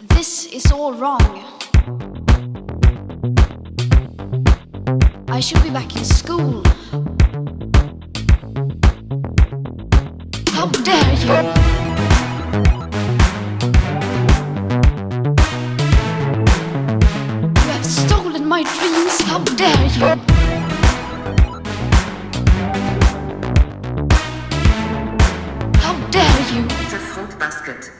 This is all wrong. I should be back in school. How dare you! You have stolen my dreams. How dare you! How dare you! The fruit basket.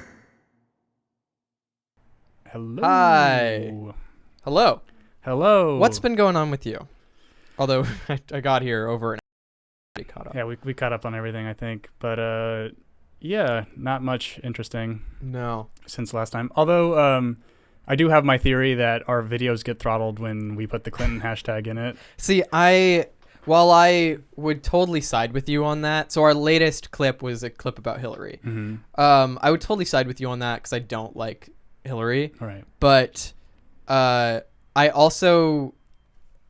Hello. Hi. Hello. Hello. What's been going on with you? Although I got here over an hour. Caught up. Yeah, we caught up on everything, I think. But yeah, not much interesting No. since last time. Although I do have my theory that our videos get throttled when we put the Clinton hashtag in it. See, while I would totally side with you on that. So our latest clip was a clip about Hillary. Mm-hmm. I would totally side with you on that because I don't like Hillary. All right. But I also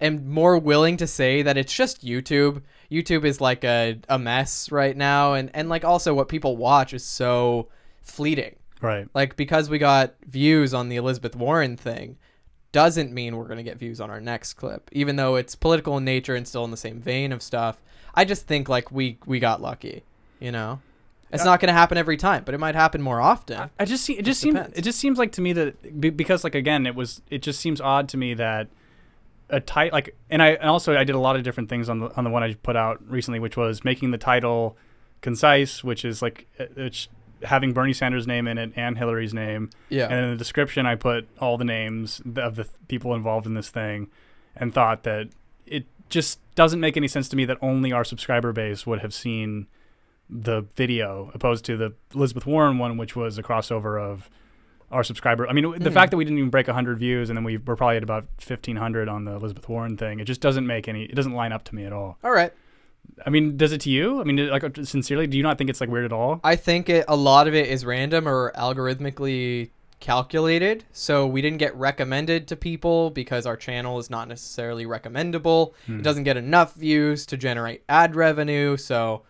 am more willing to say that it's just YouTube. YouTube is like a mess right now. And like also what people watch is so fleeting. Right. Like because we got views on the Elizabeth Warren thing doesn't mean we're going to get views on our next clip, even though it's political in nature and still in the same vein of stuff. I just think like we got lucky, you know? It's not going to happen every time, but it might happen more often. It just seems like to me that because like again it just seems odd to me that a title like and I did a lot of different things on the one I put out recently, which was making the title concise, which is like it's having Bernie Sanders' name in it and Hillary's name. Yeah. And in the description I put all the names of the people involved in this thing, and thought that it just doesn't make any sense to me that only our subscriber base would have seen the video opposed to the Elizabeth Warren one, which was a crossover of our subscriber. I mean, the fact that we didn't even break 100 views and then we're probably at about 1,500 on the Elizabeth Warren thing, it just doesn't line up to me at all. All right. I mean, does it to you? I mean, like sincerely, do you not think it's like weird at all? I think a lot of it is random or algorithmically calculated. So we didn't get recommended to people because our channel is not necessarily recommendable. It doesn't get enough views to generate ad revenue. So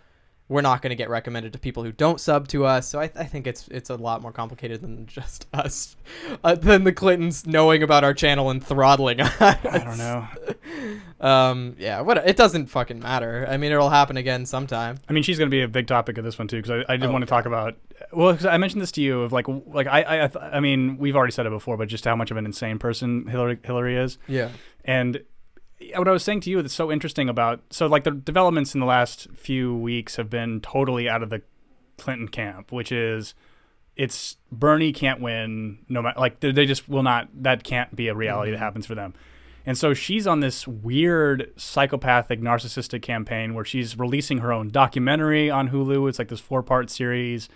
we're not going to get recommended to people who don't sub to us. So I think it's a lot more complicated than just us, than the Clintons knowing about our channel and throttling us. I don't know. Yeah, it doesn't fucking matter. I mean, it'll happen again sometime. I mean, she's going to be a big topic of this one too, because I did want to talk about. Well, because I mentioned this to you of like I mean, we've already said it before, but just how much of an insane person Hillary is. Yeah. And what I was saying to you that's so interesting about like the developments in the last few weeks have been totally out of the Clinton camp, which is it's Bernie can't win no matter, like they just will not, that can't be a reality that happens for them. And so she's on this weird psychopathic narcissistic campaign where she's releasing her own documentary on Hulu. It's like this 4-part series.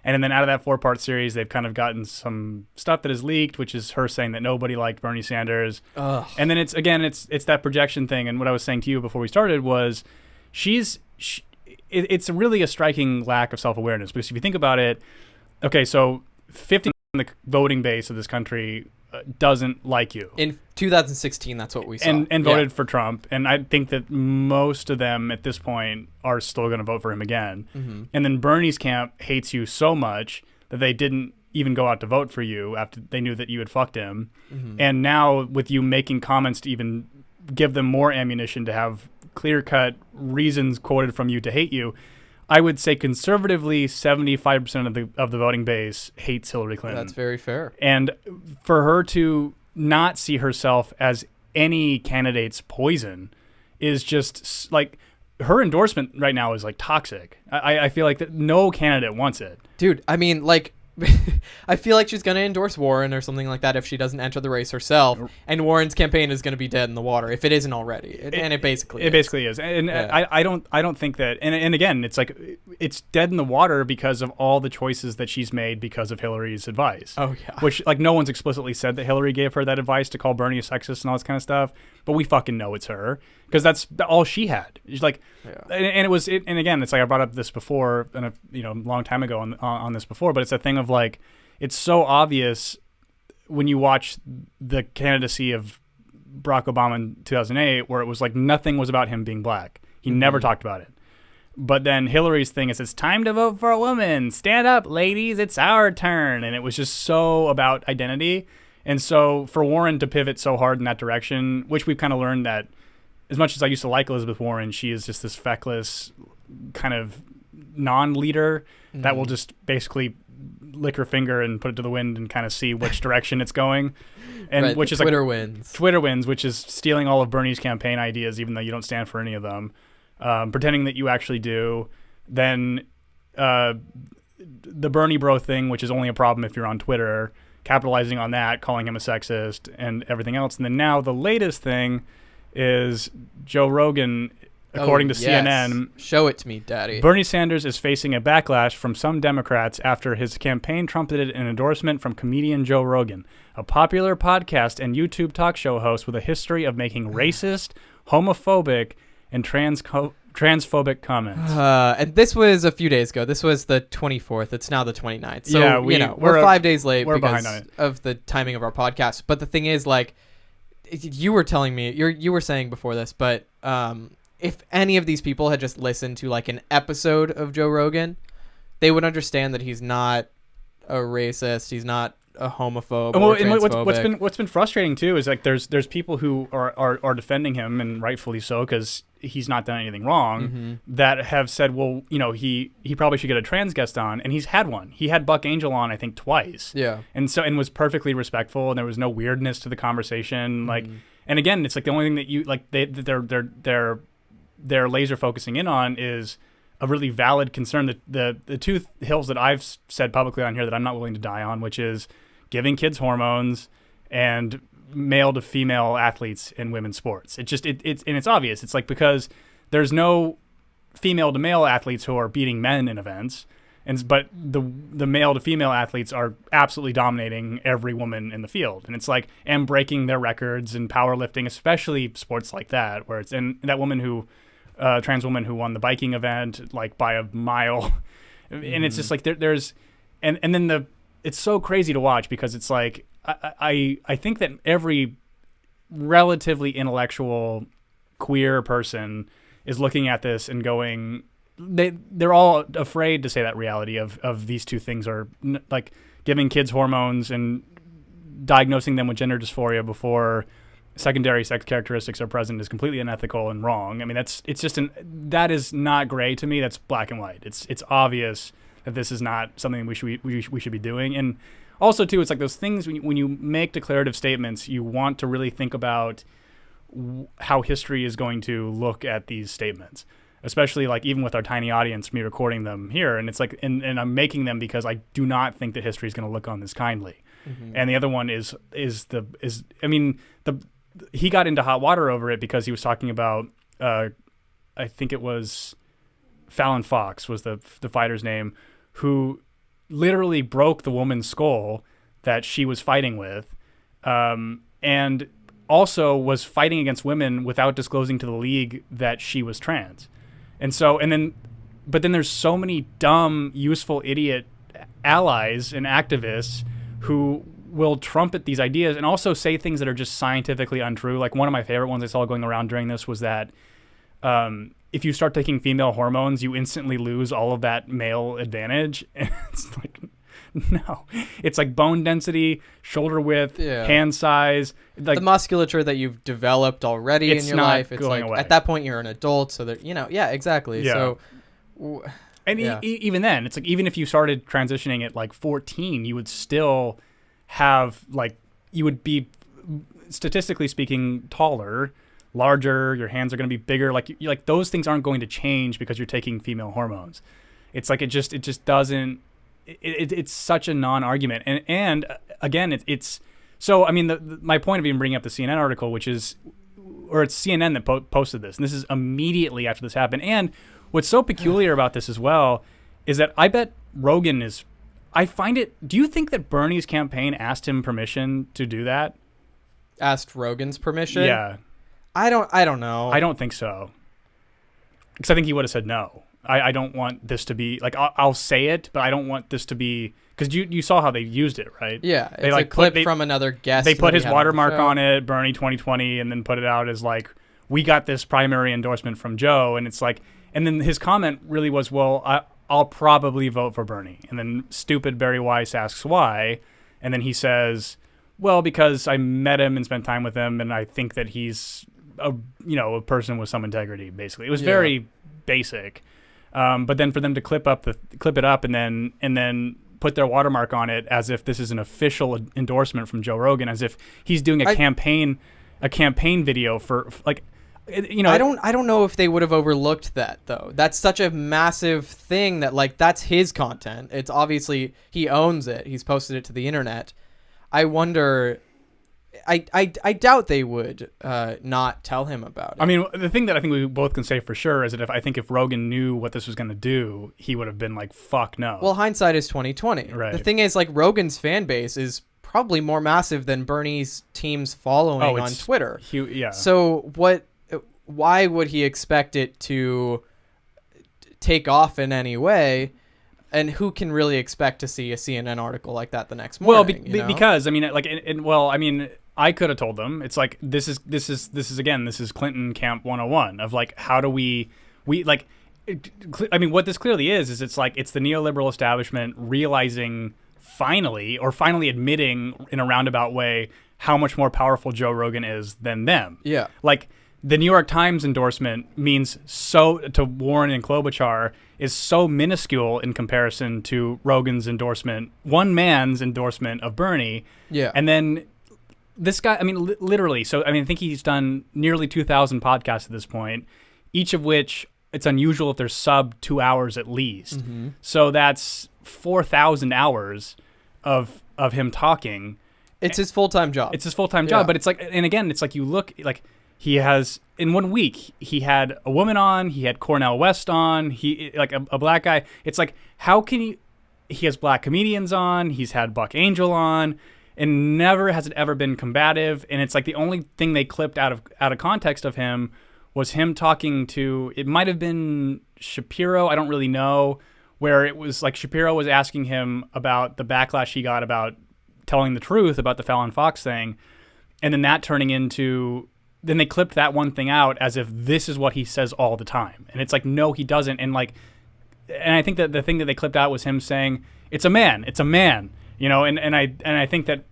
And then out of that 4-part series, they've kind of gotten some stuff that is leaked, which is her saying that nobody liked Bernie Sanders. Ugh. And then it's that projection thing. And what I was saying to you before we started was it's really a striking lack of self-awareness. Because if you think about it, okay, so 50% of the voting base of this country doesn't like you. In 2016, that's what we saw. And voted for Trump. And I think that most of them at this point are still going to vote for him again. Mm-hmm. And then Bernie's camp hates you so much that they didn't even go out to vote for you after they knew that you had fucked him. Mm-hmm. And now with you making comments to even give them more ammunition to have clear-cut reasons quoted from you to hate you, I would say conservatively 75% of the voting base hates Hillary Clinton. That's very fair. And for her to not see herself as any candidate's poison is just like her endorsement right now is like toxic. I feel like that no candidate wants it. Dude, I mean, like, I feel like she's going to endorse Warren or something like that if she doesn't enter the race herself. And Warren's campaign is going to be dead in the water if it isn't already. It basically is. It basically is. And yeah. I don't think that. And again, it's like it's dead in the water because of all the choices that she's made because of Hillary's advice. Oh, yeah. Which, like, no one's explicitly said that Hillary gave her that advice to call Bernie a sexist and all this kind of stuff. But we fucking know it's her because that's all she had. She's like, yeah. And it was, and again, it's like I brought up this before, and a long time ago on this before, but it's a thing of like, it's so obvious when you watch the candidacy of Barack Obama in 2008, where it was like nothing was about him being black. He never talked about it. But then Hillary's thing is, it's time to vote for a woman. Stand up, ladies. It's our turn. And it was just so about identity. And so for Warren to pivot so hard in that direction, which we've kind of learned that as much as I used to like Elizabeth Warren, she is just this feckless kind of non-leader that will just basically lick her finger and put it to the wind and kind of see which direction it's going. And right, which is Twitter like wins. Twitter wins, which is stealing all of Bernie's campaign ideas, even though you don't stand for any of them. Pretending that you actually do. Then the Bernie bro thing, which is only a problem if you're on Twitter, capitalizing on that, calling him a sexist and everything else. And then now the latest thing is Joe Rogan, according to CNN. Show it to me, Daddy. Bernie Sanders is facing a backlash from some Democrats after his campaign trumpeted an endorsement from comedian Joe Rogan, a popular podcast and YouTube talk show host with a history of making racist, homophobic, and transphobic comments. And this was a few days ago. This was the 24th. It's now the 29th. So, yeah, we're 5 days late we're because behind on it. of the timing of our podcast. But the thing is, like, you were telling me, you were saying before this, but if any of these people had just listened to, like, an episode of Joe Rogan, they would understand that he's not a racist. He's not a homophobe or transphobic. What's been frustrating too is like there's people who are defending him, and rightfully so, because he's not done anything wrong, that have said, well, he probably should get a trans guest on, and he's had one. He had Buck Angel on, I think, twice. Yeah. And was perfectly respectful, and there was no weirdness to the conversation. Like, and again, it's like the only thing that you like they're laser focusing in on is a really valid concern. That the two hills that I've said publicly on here that I'm not willing to die on, which is giving kids hormones and male to female athletes in women's sports. It's obvious. It's like, because there's no female to male athletes who are beating men in events, but the male to female athletes are absolutely dominating every woman in the field, and it's like, and breaking their records in powerlifting, especially sports like that, where it's, and that woman who trans woman who won the biking event like by a mile, and it's just like there's and then it's so crazy to watch, because it's like I think that every relatively intellectual queer person is looking at this and going, they're all afraid to say that reality of these two things are like giving kids hormones and diagnosing them with gender dysphoria before secondary sex characteristics are present is completely unethical and wrong. I mean, that is not gray to me. That's black and white. It's obvious that this is not something we should be doing. And also too, it's like those things when you make declarative statements, you want to really think about how history is going to look at these statements, especially like even with our tiny audience, me recording them here. And it's like, and I'm making them because I do not think that history is going to look on this kindly. And the other one he got into hot water over it because he was talking about, I think it was Fallon Fox was the fighter's name, who literally broke the woman's skull that she was fighting with, and also was fighting against women without disclosing to the league that she was trans. But then there's so many dumb, useful idiot allies and activists who will trumpet these ideas and also say things that are just scientifically untrue. Like, one of my favorite ones I saw going around during this was that if you start taking female hormones, you instantly lose all of that male advantage. And it's like, no. It's like bone density, shoulder width, hand size. Like, the musculature that you've developed already in your life. It's like, away. At that point, you're an adult. So that, exactly. Yeah. So, even then, it's like, even if you started transitioning at like 14, you would still have, like, you would be, statistically speaking, taller, larger, your hands are going to be bigger. Like those things aren't going to change because you're taking female hormones. It's like, it just doesn't, it's such a non-argument. And again, it's so, I mean, my point of even bringing up the CNN article, which is, or it's CNN that posted this, and this is immediately after this happened. And what's so peculiar about this as well is that I bet Rogan is, I find it, do you think that Bernie's campaign asked him permission to do that? Asked Rogan's permission? Yeah. I don't know. I don't think so. Because I think he would have said no. I don't want this to be, like, I'll say it, but I don't want this to be, because you saw how they used it, right? Yeah, it's like a clip from another guest. They put his watermark on it, Bernie 2020, and then put it out as like, we got this primary endorsement from Joe, and it's like, And then his comment really was, well, I'll probably vote for Bernie. And then stupid Barry Weiss asks why. And then he says, well, because I met him and spent time with him, and I think that he's a person with some integrity, basically. It was very basic. But then for them to clip it up and then put their watermark on it as if this is an official endorsement from Joe Rogan, as if he's doing a campaign video for like, I don't know if they would have overlooked that though. That's such a massive thing that like that's his content. It's obviously he owns it. He's posted it to the internet. I wonder. I doubt they would not tell him about it. I mean, the thing that I think we both can say for sure is that if Rogan knew what this was going to do, he would have been like, "Fuck no." Well, hindsight is 20/20. Right. The thing is, like Rogan's fan base is probably more massive than Bernie's team's following on Twitter. Yeah. So why would he expect it to take off in any way? And who can really expect to see a CNN article like that the next morning? Well, because I mean, like, I could have told them. It's like this is Clinton Camp 101 of like how do we like. What this clearly is it's like it's the neoliberal establishment realizing finally admitting in a roundabout way how much more powerful Joe Rogan is than them. Yeah, like. The New York Times endorsement means so to Warren and Klobuchar is so minuscule in comparison to Rogan's endorsement, one man's endorsement of Bernie. Yeah. And then this guy, I mean, literally. So, I mean, I think he's done nearly 2,000 podcasts at this point, each of which it's unusual if they're sub 2 hours at least. Mm-hmm. So that's 4,000 hours of him talking. It's his full-time job. It's his full-time job. But it's like, and again, it's like you look like, he has, in 1 week, he had a woman on, he had Cornel West on, he like a black guy. It's like, how can he has black comedians on, he's had Buck Angel on, and never has it ever been combative. And it's like the only thing they clipped out of context of him was him talking to, it might have been Shapiro, I don't really know, where it was like Shapiro was asking him about the backlash he got about telling the truth about the Fallon Fox thing, and then that turning into... Then they clipped that one thing out as if this is what he says all the time. And it's like, no, he doesn't. And I think that the thing that they clipped out was him saying, it's a man, and I think that,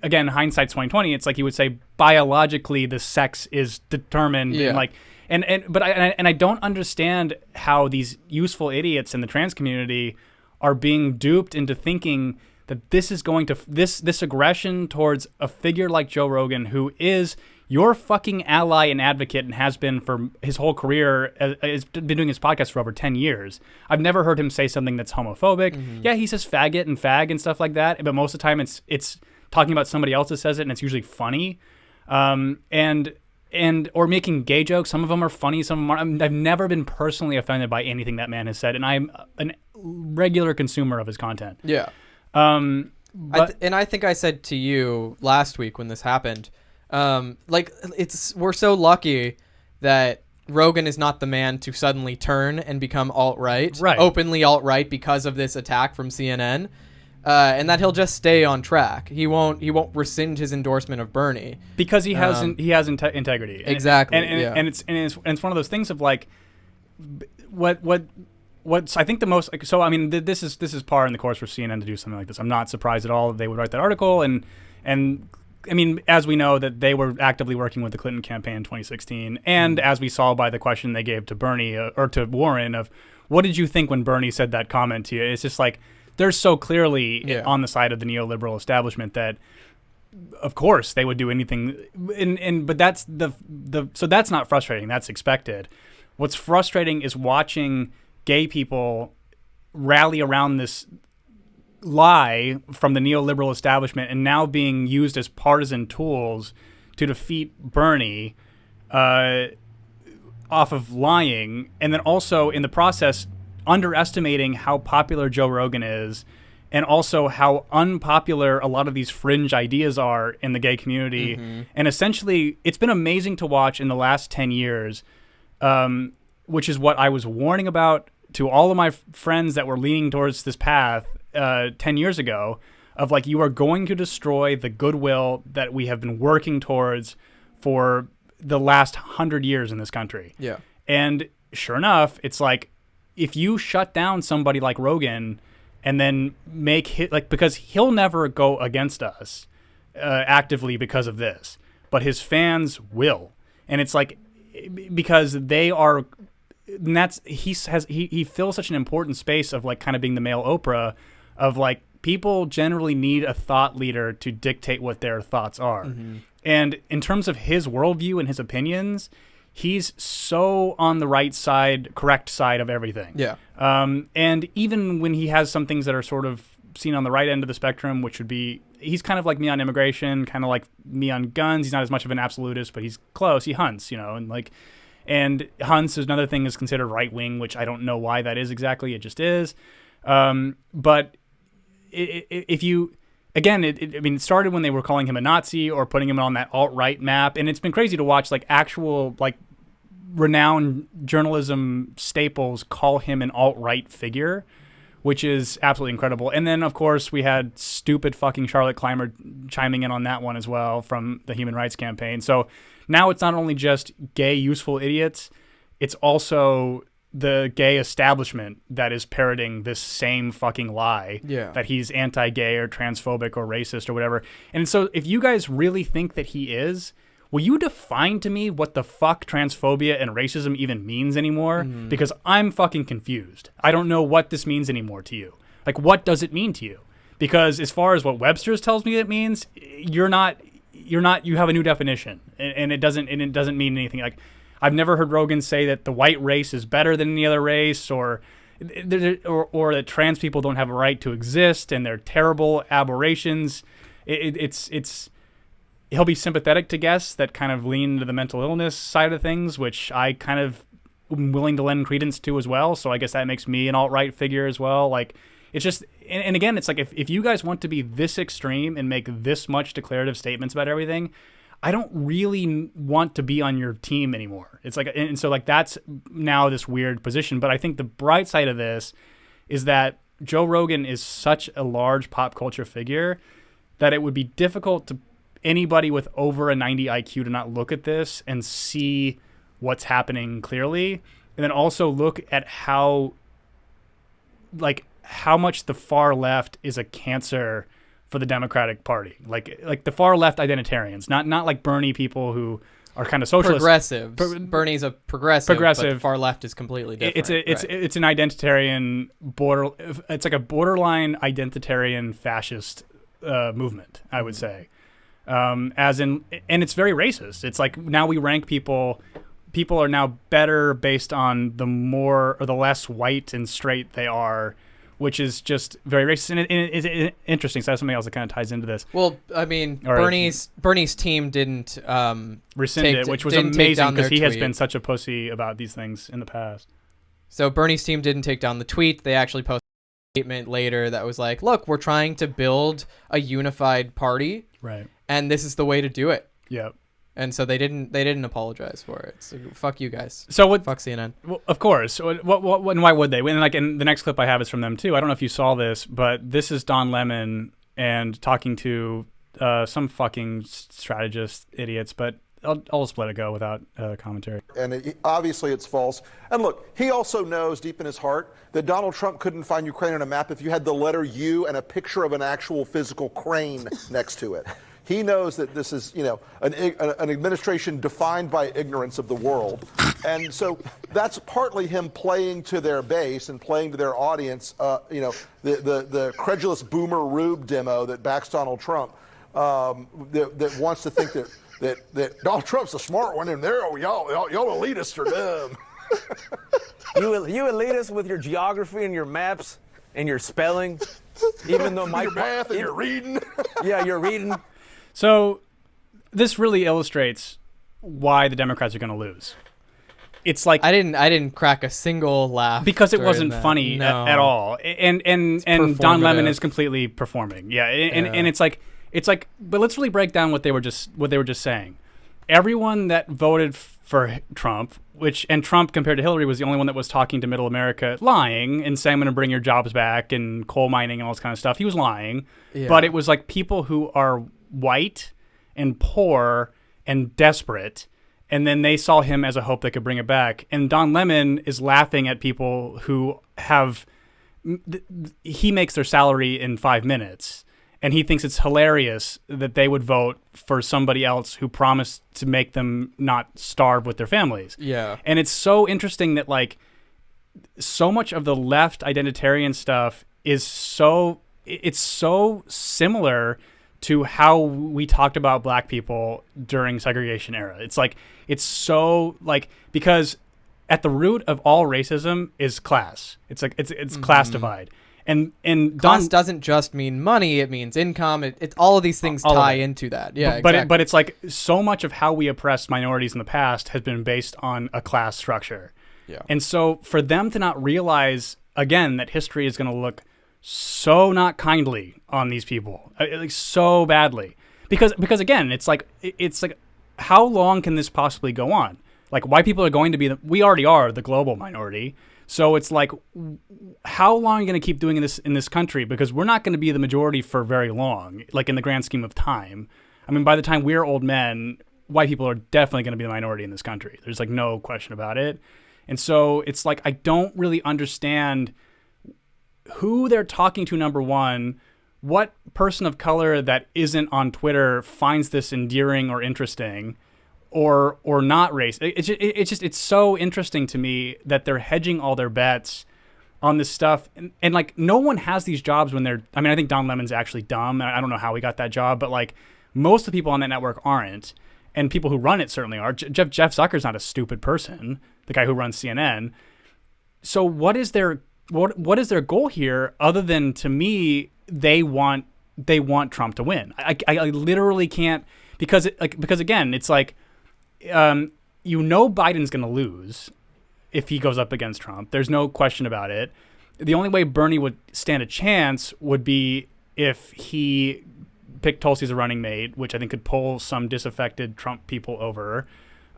again, hindsight's 20/20. It's like he would say, biologically, the sex is determined. Yeah. But I don't understand how these useful idiots in the trans community are being duped into thinking that this is going to, this aggression towards a figure like Joe Rogan, who is your fucking ally and advocate and has been for his whole career, has been doing his podcast for over 10 years. I've never heard him say something that's homophobic. Mm-hmm. Yeah, he says faggot and fag and stuff like that, but most of the time it's talking about somebody else that says it, and it's usually funny. Or making gay jokes. Some of them are funny, some of them aren't. I've never been personally offended by anything that man has said, and I'm a regular consumer of his content. Yeah. And I think I said to you last week when this happened, we're so lucky that Rogan is not the man to suddenly turn and become alt-right, openly alt-right because of this attack from CNN, and that he'll just stay on track. He won't rescind his endorsement of Bernie because he has integrity. Exactly, and it's one of those things of like what's I think the most so I mean this is par in the course for CNN to do something like this. I'm not surprised at all that they would write that article and I mean, as we know that they were actively working with the Clinton campaign in 2016, and as we saw by the question they gave to Bernie or to Warren of what did you think when Bernie said that comment to you? It's just like they're so clearly on the side of the neoliberal establishment that of course they would do anything but that's so that's not frustrating, that's expected. What's frustrating is watching gay people rally around this lie from the neoliberal establishment and now being used as partisan tools to defeat Bernie off of lying, and then also in the process underestimating how popular Joe Rogan is and also how unpopular a lot of these fringe ideas are in the gay community. Mm-hmm. And essentially it's been amazing to watch in the last 10 years, which is what I was warning about to all of my friends that were leaning towards this path 10 years ago, of like, you are going to destroy the goodwill that we have been working towards for the last 100 years in this country. Yeah. And sure enough, it's like if you shut down somebody like Rogan and then make it like, because he'll never go against us actively because of this, but his fans will. And it's like, because they are, and that's, he fills such an important space of like kind of being the male Oprah of like, people generally need a thought leader to dictate what their thoughts are. Mm-hmm. And in terms of his worldview and his opinions, he's so on the right side, correct side of everything. Yeah. And even when he has some things that are sort of seen on the right end of the spectrum, which would be, he's kind of like me on immigration, kind of like me on guns. He's not as much of an absolutist, but he's close. He hunts, and hunts is another thing is considered right wing, which I don't know why that is exactly. It just is. But if you, again, it started when they were calling him a Nazi or putting him on that alt-right map, and it's been crazy to watch like actual like renowned journalism staples call him an alt-right figure, which is absolutely incredible. And then of course we had stupid fucking Charlotte Clymer chiming in on that one as well from the Human Rights Campaign. So now it's not only just gay useful idiots, it's also the gay establishment that is parroting this same fucking lie that he's anti-gay or transphobic or racist or whatever. And so if you guys really think that he is, will you define to me what the fuck transphobia and racism even means anymore? Mm-hmm. Because I'm fucking confused. I don't know what this means anymore to you. Like, what does it mean to you? Because as far as what Webster's tells me it means, you have a new definition, and it doesn't mean anything. Like, I've never heard Rogan say that the white race is better than any other race, or that trans people don't have a right to exist and they're terrible aberrations. He'll be sympathetic to guests that kind of lean to the mental illness side of things, which I kind of am willing to lend credence to as well. So I guess that makes me an alt-right figure as well. Like, it's just, and again, it's like if you guys want to be this extreme and make this much declarative statements about everything, I don't really want to be on your team anymore. It's like, and so like that's now this weird position. But I think the bright side of this is that Joe Rogan is such a large pop culture figure that it would be difficult to anybody with over a 90 IQ to not look at this and see what's happening clearly. And then also look at how much the far left is a cancer for the Democratic Party, like the far left identitarians, not like Bernie people who are kind of socialist. Progressive. Bernie's a progressive, but the far left is completely different. It's an identitarian it's like a borderline identitarian fascist movement, I would say. And it's very racist. It's like now we rank people are now better based on the more or the less white and straight they are, which is just very racist. And it's interesting. So that's something else that kind of ties into this. Well, I mean, Bernie's team didn't rescind it, which was amazing because he has been such a pussy about these things in the past. So Bernie's team didn't take down the tweet. They actually posted a statement later that was like, look, we're trying to build a unified party. Right. And this is the way to do it. Yep. And so they didn't apologize for it. So fuck you guys. So what? Fuck CNN. Well, of course. What? And why would they? And the next clip I have is from them too. I don't know if you saw this, but this is Don Lemon and talking to some fucking strategist idiots. But I'll just let it go without commentary. And obviously it's false. And look, he also knows deep in his heart that Donald Trump couldn't find Ukraine on a map if you had the letter U and a picture of an actual physical crane next to it. He knows that this is, an administration defined by ignorance of the world. And so that's partly him playing to their base and playing to their audience, the credulous boomer Rube demo that backs Donald Trump, that wants to think that Donald Trump's the smart one and y'all elitists are dumb. You elitists with your geography and your maps and your spelling, even though your math and your reading. Yeah, you're reading. So this really illustrates why the Democrats are going to lose. It's like I didn't crack a single laugh because it wasn't funny at all. And Don Lemon is completely performing. Yeah, and it's like but let's really break down what they were just saying. Everyone that voted for Trump, and Trump compared to Hillary was the only one that was talking to middle America, lying and saying I'm going to bring your jobs back and coal mining and all this kind of stuff. He was lying, but it was like people who are white and poor and desperate And then they saw him as a hope that could bring it back. And Don Lemon is laughing at people who have, he makes their salary in 5 minutes. And he thinks it's hilarious that they would vote for somebody else who promised to make them not starve with their families. Yeah. And it's so interesting that like so much of the left identitarian stuff is so similar to how we talked about black people during segregation era. It's like, it's so like, because at the root of all racism is class. It's like, it's class divide. And class doesn't just mean money; it means income. It's all of these things tie into that. Yeah, exactly. But it's like so much of how we oppressed minorities in the past has been based on a class structure. Yeah. And so for them to not realize again that history is going to look so not kindly on these people, like so badly, because again, it's like how long can this possibly go on? Like white people are going to be we already are the global minority. So it's like, how long are you going to keep doing this in this country? Because we're not going to be the majority for very long, like in the grand scheme of time. I mean, by the time we're old men, white people are definitely going to be the minority in this country. There's like no question about it. And so it's like, I don't really understand who they're talking to, number one. What person of color that isn't on Twitter finds this endearing or interesting? Or not race. It's so interesting to me that they're hedging all their bets on this stuff, and like no one has these jobs when they're. I mean, I think Don Lemon's actually dumb. I don't know how he got that job, but like most of the people on that network aren't, and people who run it certainly are. Jeff Zucker's not a stupid person. The guy who runs CNN. So what is their goal here? Other than, to me, they want Trump to win. I literally can't, because again, it's like. Biden's going to lose if he goes up against Trump. There's no question about it. The only way Bernie would stand a chance would be if he picked Tulsi as a running mate, which I think could pull some disaffected Trump people over.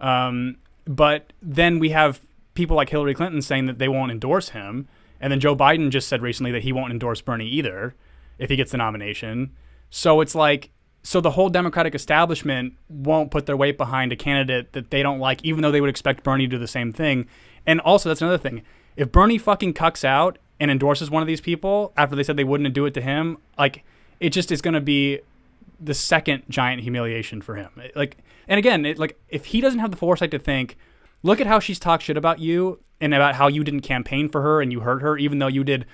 But then we have people like Hillary Clinton saying that they won't endorse him. And then Joe Biden just said recently that he won't endorse Bernie either if he gets the nomination. So it's like, so the whole Democratic establishment won't put their weight behind a candidate that they don't like, even though they would expect Bernie to do the same thing. And also, that's another thing. If Bernie fucking cucks out and endorses one of these people after they said they wouldn't do it to him, like, it just is going to be the second giant humiliation for him. Like, and again, if he doesn't have the foresight to think, look at how she's talked shit about you and about how you didn't campaign for her and you hurt her, even though you did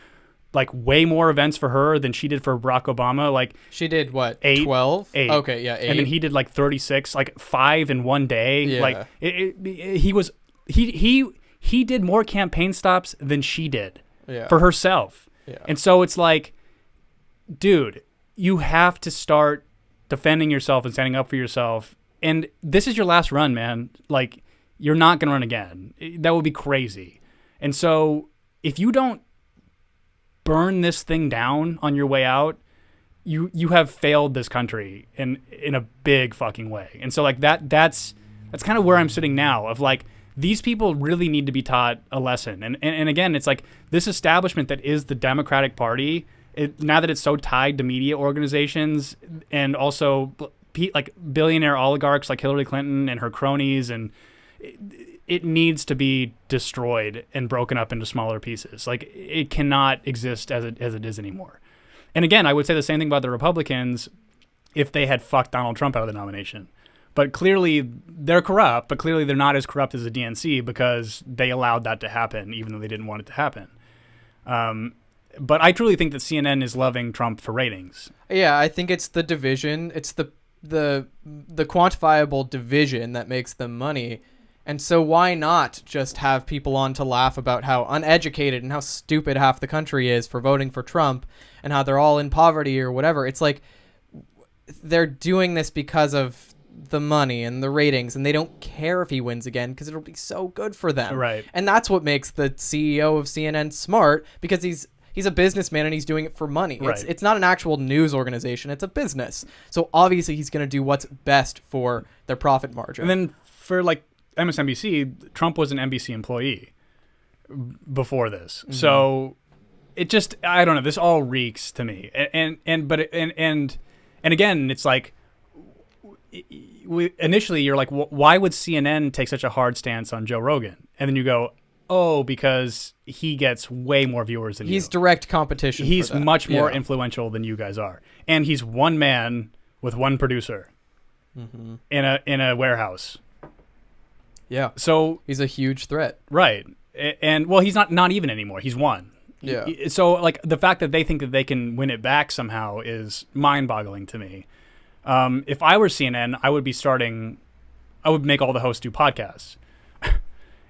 like way more events for her than she did for Barack Obama. Like, she did what? 8? 12? 8. Okay, yeah, 8. And then he did like 36, like 5 in one day. Yeah. Like he did more campaign stops than she did for herself. Yeah. And so it's like, dude, you have to start defending yourself and standing up for yourself. And this is your last run, man. Like, you're not going to run again. That would be crazy. And so if you don't burn this thing down on your way out, you have failed this country in a big fucking way. And so like that's kind of where I'm sitting now, of like, these people really need to be taught a lesson. And again, it's like this establishment that is the Democratic Party, now that it's so tied to media organizations and also like billionaire oligarchs like Hillary Clinton and her cronies, and it needs to be destroyed and broken up into smaller pieces. Like, it cannot exist as it is anymore. And again, I would say the same thing about the Republicans if they had fucked Donald Trump out of the nomination. But clearly they're corrupt, but clearly they're not as corrupt as the DNC because they allowed that to happen, even though they didn't want it to happen. But I truly think that CNN is loving Trump for ratings. Yeah, I think it's the division. It's the quantifiable division that makes them money. And so why not just have people on to laugh about how uneducated and how stupid half the country is for voting for Trump and how they're all in poverty or whatever. It's like they're doing this because of the money and the ratings, and they don't care if he wins again because it'll be so good for them. Right. And that's what makes the CEO of CNN smart, because he's a businessman and he's doing it for money. Right. It's not an actual news organization. It's a business. So obviously he's going to do what's best for their profit margin. And then for like MSNBC, Trump was an NBC employee before this. Mm-hmm. So it just, I don't know, this all reeks to me. And again, it's like, initially you're like, why would CNN take such a hard stance on Joe Rogan? And then you go, oh, because he gets way more viewers than you. He's direct competition. He's for that. much more influential than you guys are, and he's one man with one producer in a warehouse. Yeah. So he's a huge threat. Right. And well, he's not even anymore. He's one. Yeah. So like the fact that they think that they can win it back somehow is mind-boggling to me. If I were CNN, I would make all the hosts do podcasts.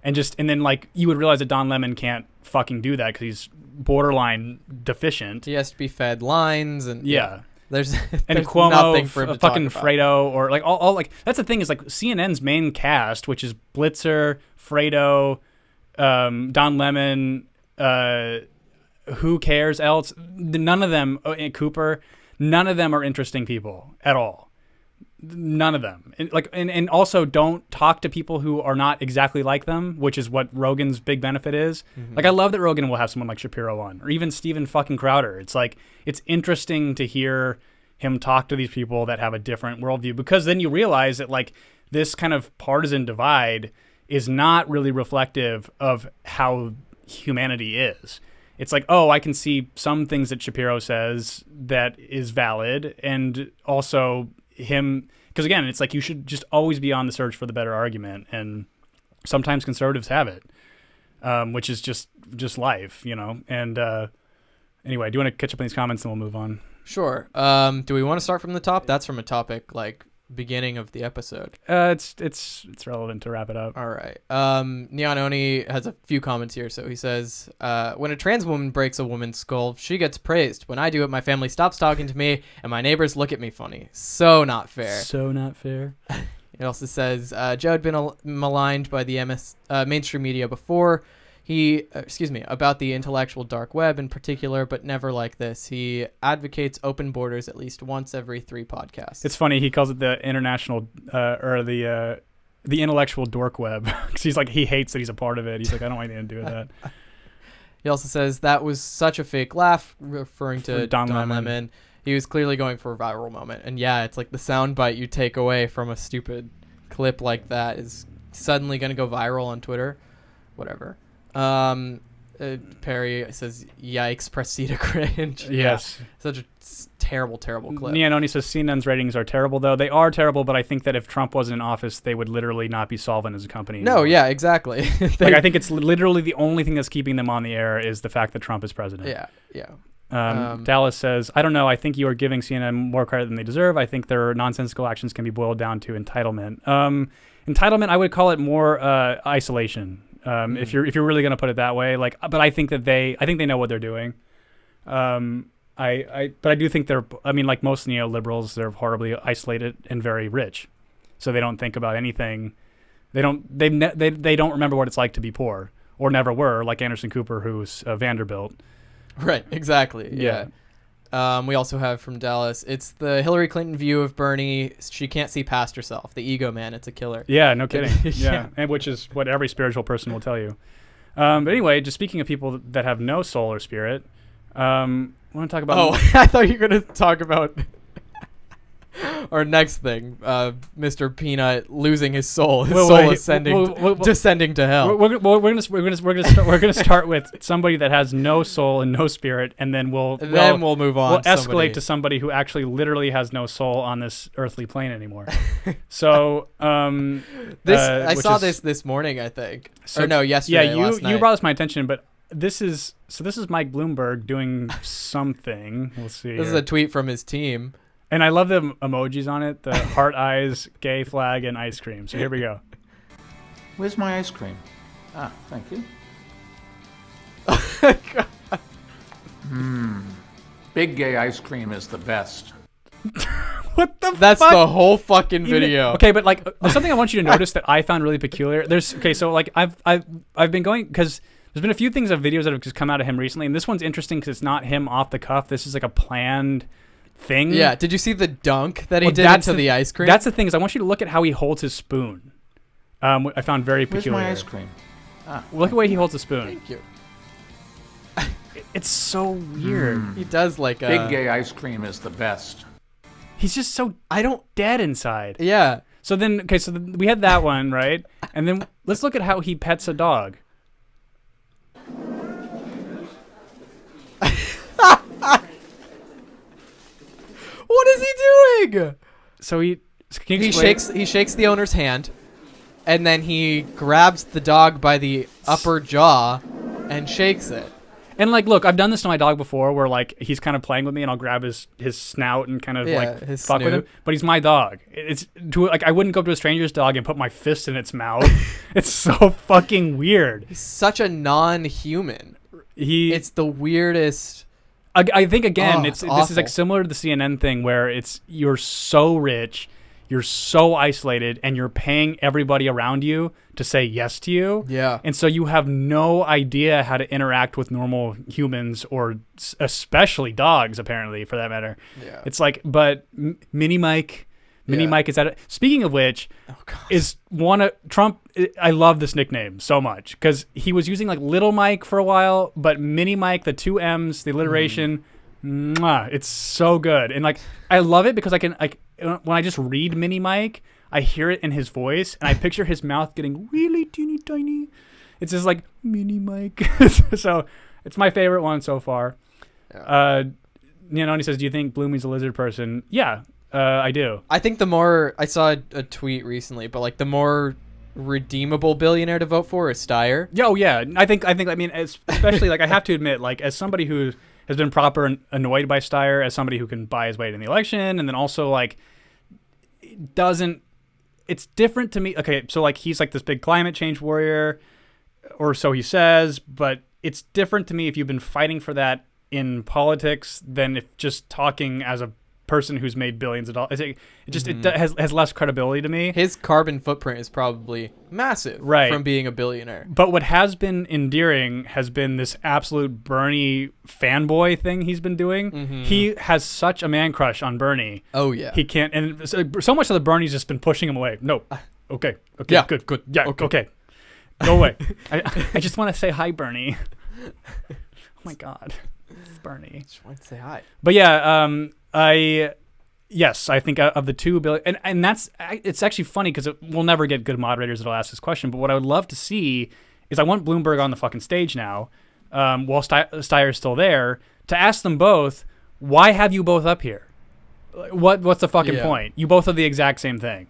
and then like you would realize that Don Lemon can't fucking do that because he's borderline deficient. He has to be fed lines and There's Cuomo, nothing for him to fucking talk about. Fredo, or like all like that's the thing is like CNN's main cast, which is Blitzer, Fredo, Don Lemon, who cares else? None of them, Cooper, none of them are interesting people at all. None of them. And also don't talk to people who are not exactly like them, which is what Rogan's big benefit is. Like I love that Rogan will have someone like Shapiro on, or even Steven fucking Crowder. It's like it's interesting to hear him talk to these people that have a different worldview, because then you realize that like this kind of partisan divide is not really reflective of how humanity is. It's like, oh, I can see some things that Shapiro says that is valid, and also him, because again, it's like you should just always be on the search for the better argument, and sometimes conservatives have it, which is just life, you know. And anyway, do you want to catch up on these comments and we'll move on? Sure. Do we want to start from the top? That's from a topic like beginning of the episode. It's relevant to wrap it up. All right. Neon Oni has a few comments here. So he says, when a trans woman breaks a woman's skull, she gets praised. When I do it, my family stops talking to me and my neighbors look at me funny. So not fair. So not fair. It also says, Joe had been maligned by the mainstream media before. About the intellectual dark web in particular, but never like this. He advocates open borders at least once every 3 podcasts. It's funny, he calls it the international or the intellectual dork web, because he's like, he hates that he's a part of it. He's like, I don't want anything to do with that. He also says that was such a fake laugh, referring to Don Lemon. He was clearly going for a viral moment, and yeah, it's like the soundbite you take away from a stupid clip like that is suddenly going to go viral on Twitter. Whatever. Perry says, yikes, proceed to cringe. Yes. Yeah, such a terrible clip. Nianoni says CNN's ratings are terrible, though. They are terrible, but I think that if Trump wasn't in office, they would literally not be solvent as a company anymore. No, yeah, exactly. I think it's literally the only thing that's keeping them on the air is the fact that Trump is president. Yeah. Dallas says, I don't know. I think you are giving CNN more credit than they deserve. I think their nonsensical actions can be boiled down to entitlement. Entitlement, I would call it more isolation. If you're really gonna put it that way, like, but I think they know what they're doing. But I do think like most neoliberals, they're horribly isolated and very rich, so they don't think about anything. They don't remember what it's like to be poor, or never were, like Anderson Cooper, who's Vanderbilt. Right. Exactly. Yeah. We also have from Dallas, it's the Hillary Clinton view of Bernie. She can't see past herself. The ego man, it's a killer. Yeah, no kidding. Yeah, and which is what every spiritual person will tell you. But anyway, just speaking of people that have no soul or spirit, I want to talk about... Oh, I thought you were going to talk about... Our next thing, Mr. Peanut losing his soul, descending to hell. We're gonna start with somebody that has no soul and no spirit, and then we'll move on. We'll escalate to somebody who actually literally has no soul on this earthly plane anymore. So I saw this morning, I think, yesterday. Yeah, last night. you brought this to my attention, but this is Mike Bloomberg doing something. We'll see. This is a tweet from his team. And I love the emojis on it, the heart eyes, gay flag, and ice cream. So here we go. Where's my ice cream? Ah, thank you. Big gay ice cream is the best. What the That's fuck? the whole fucking video. Okay, but like there's something I want you to notice that I found really peculiar. So like I've been going, because there's been a few things of videos that have just come out of him recently, and this one's interesting because it's not him off the cuff. This is like a planned thing. Yeah. Did you see the dunk that he did into the ice cream? That's the thing, is I want you to look at how he holds his spoon. I found very peculiar. Where's my ice cream? Ah, look at the way he holds the spoon. Thank you. It's so weird. He does like a... Big gay ice cream is the best. He's just so I don't. dead inside. Yeah. So then, okay, so we had that one, right? And then let's look at how he pets a dog. What is he doing? So can you He explain? shakes the owner's hand, and then he grabs the dog by the upper jaw and shakes it. And like, look, I've done this to my dog before, where like he's kind of playing with me, and I'll grab his snout and kind of his fuck with him. snoot. But he's my dog. It's like I wouldn't go up to a stranger's dog and put my fist in its mouth. It's so fucking weird. He's such a non-human. It's the weirdest. I think again, It's this is like awful. similar to the CNN thing, where you're so rich, you're so isolated, and you're paying everybody around you to say yes to you. Yeah. And so you have no idea how to interact with normal humans, or especially dogs, apparently, for that matter. Yeah. It's like, but Mini Mike is that. Speaking of which, is one of Trump. I love this nickname so much because he was using like Little Mike for a while, but Mini Mike, the two M's, the alliteration, it's so good. And like, I love it because I can like when I just read Mini Mike, I hear it in his voice and I picture his mouth getting really teeny tiny. It's just like Mini Mike. So it's my favorite one so far. Yeah. And he says, "Do you think Bloomy's a lizard person?" Yeah. I do. I think the more I saw a tweet recently, but like the more redeemable billionaire to vote for is Steyer. Oh yeah, I think I mean, especially like I have to admit, like as somebody who has been proper annoyed by Steyer, as somebody who can buy his way in the election, and then also like it's different to me. Okay, so like he's like this big climate change warrior, or so he says, but it's different to me if you've been fighting for that in politics than if just talking as a person who's made billions of dollars. It has less credibility to me. His carbon footprint is probably massive, Right. from being a billionaire. But what has been endearing has been this absolute Bernie fanboy thing he's been doing. He has such a man crush on Bernie. Oh yeah. He can't, and so much of the Bernie's just been pushing him away. No, okay, Yeah. good, yeah, okay, go away. I just want to say hi, Bernie. Oh my God, Bernie. Just wanted to say hi. But yeah, I think of the 2 billion, and it's actually funny because we'll never get good moderators that'll ask this question. But what I would love to see is I want Bloomberg on the fucking stage now, while Steyer's still there, to ask them both, why have you both up here? What's the fucking point? You both are the exact same thing,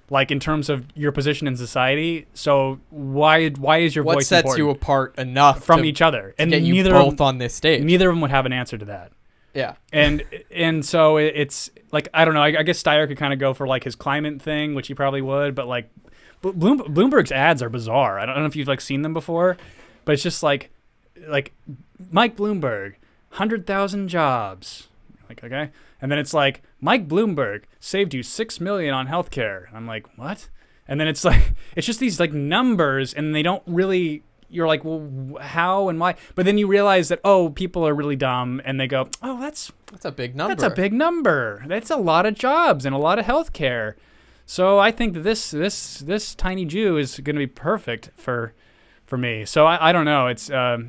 like in terms of your position in society. So why is your What voice sets important you apart enough from each other? and get you neither both on this stage? Neither of them would have an answer to that. Yeah. And so it's like, I don't know. I guess Steyer could kind of go for like his climate thing, which he probably would. But like Bloomberg's ads are bizarre. I don't know if you've like seen them before, but it's just like Mike Bloomberg, 100,000 jobs. Like, okay. And then it's like Mike Bloomberg saved you $6 million on healthcare. I'm like, what? And then it's like, it's just these like numbers, and they don't really. You're like, well, how and why? But then you realize that, people are really dumb, and they go, that's a big number. That's a big number. That's a lot of jobs and a lot of health care. So I think that this tiny Jew is going to be perfect for me. So I don't know. It's I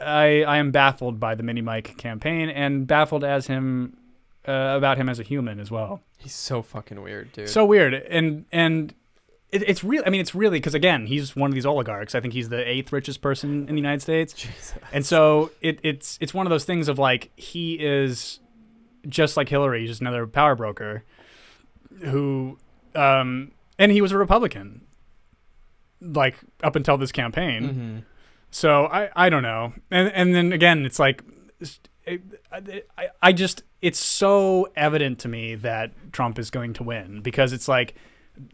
am baffled by the Mini Mike campaign, and baffled as him about him as a human as well. He's so fucking weird, dude. So weird, and. It's real. I mean, it's really because again, he's one of these oligarchs. I think he's the 8th richest person in the United States. Jesus. And so it's one of those things of like he is just like Hillary, just another power broker who, and he was a Republican, like up until this campaign. Mm-hmm. So I don't know. And then again, it's like I just it's so evident to me that Trump is going to win because it's like.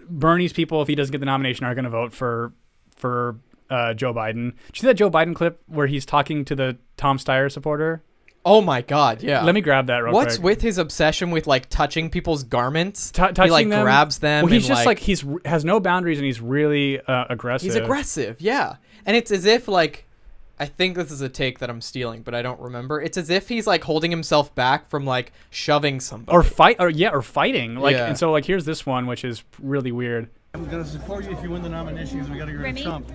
Bernie's people, if he doesn't get the nomination, are going to vote for Joe Biden. Did you see that Joe Biden clip where he's talking to the Tom Steyer supporter? Oh my God, yeah. Let me grab that real quick. What's with his obsession with like touching people's garments? Touching he like them? grabs them. Well, he's and, just like he's has no boundaries and he's really aggressive. He's aggressive, yeah. And it's as if like, I think this is a take that I'm stealing, but I don't remember. It's as if he's like holding himself back from like shoving somebody or fighting. Like, Yeah. and so like here's this one which is really weird. I'm gonna support you if you win the nomination because we gotta get rid of Trump.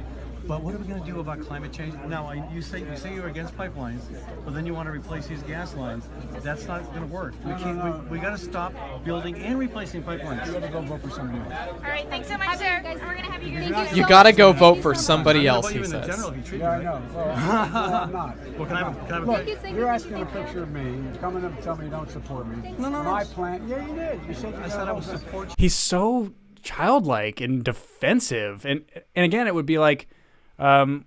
But what are we going to do about climate change? Now, you say you're against pipelines, but then you want to replace these gas lines. That's not going to work. We got to stop building and replacing pipelines. You got to go vote for somebody else. All right, thanks so much, sir. We're going to have you. You gotta go vote for somebody else, he Even in says. general, if you treat Yeah, I me know. right. Well, I'm not. Well, can I have Look, a you're asking a picture of me. You're coming up and telling me you don't support me. No. My plan. Yeah, you did. You said I said I would support you. He's so childlike and defensive, and again, it would be like, I'm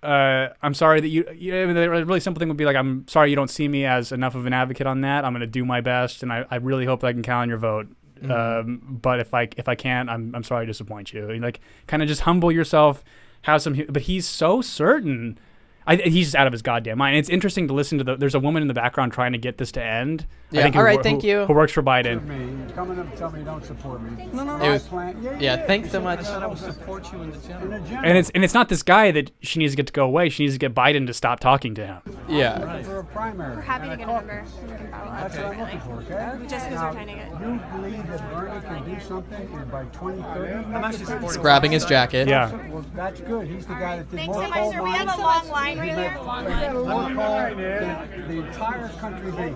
sorry that I mean, the really simple thing would be like, I'm sorry you don't see me as enough of an advocate on that. I'm going to do my best, and I really hope that I can count on your vote. But if I can't, I'm sorry to disappoint you. Like, kind of just humble yourself, have some. But he's so certain. He's just out of his goddamn mind. It's interesting to listen to there's a woman in the background trying to get this to end. Yeah. I think All right. Thank you. Who works for Biden. me. You're coming up and telling me you don't support me. No. My plan. Yeah, you Yeah. did. Thanks so much. I said I would support you in the general. And it's not this guy that she needs to get to go away. She needs to get Biden to stop talking to him. Yeah. For a primary. We're happy to get a number. We can follow up. That's what I'm looking for, okay? Just because we're trying to get. You believe that Bernie can do something and by 2030? I'm actually supporting. He's grabbing his jacket. Yeah. Well, that's good. He's the guy that did Thanks more so much, coal sir. We have mines. a long line right here. We got more coal than the entire country did.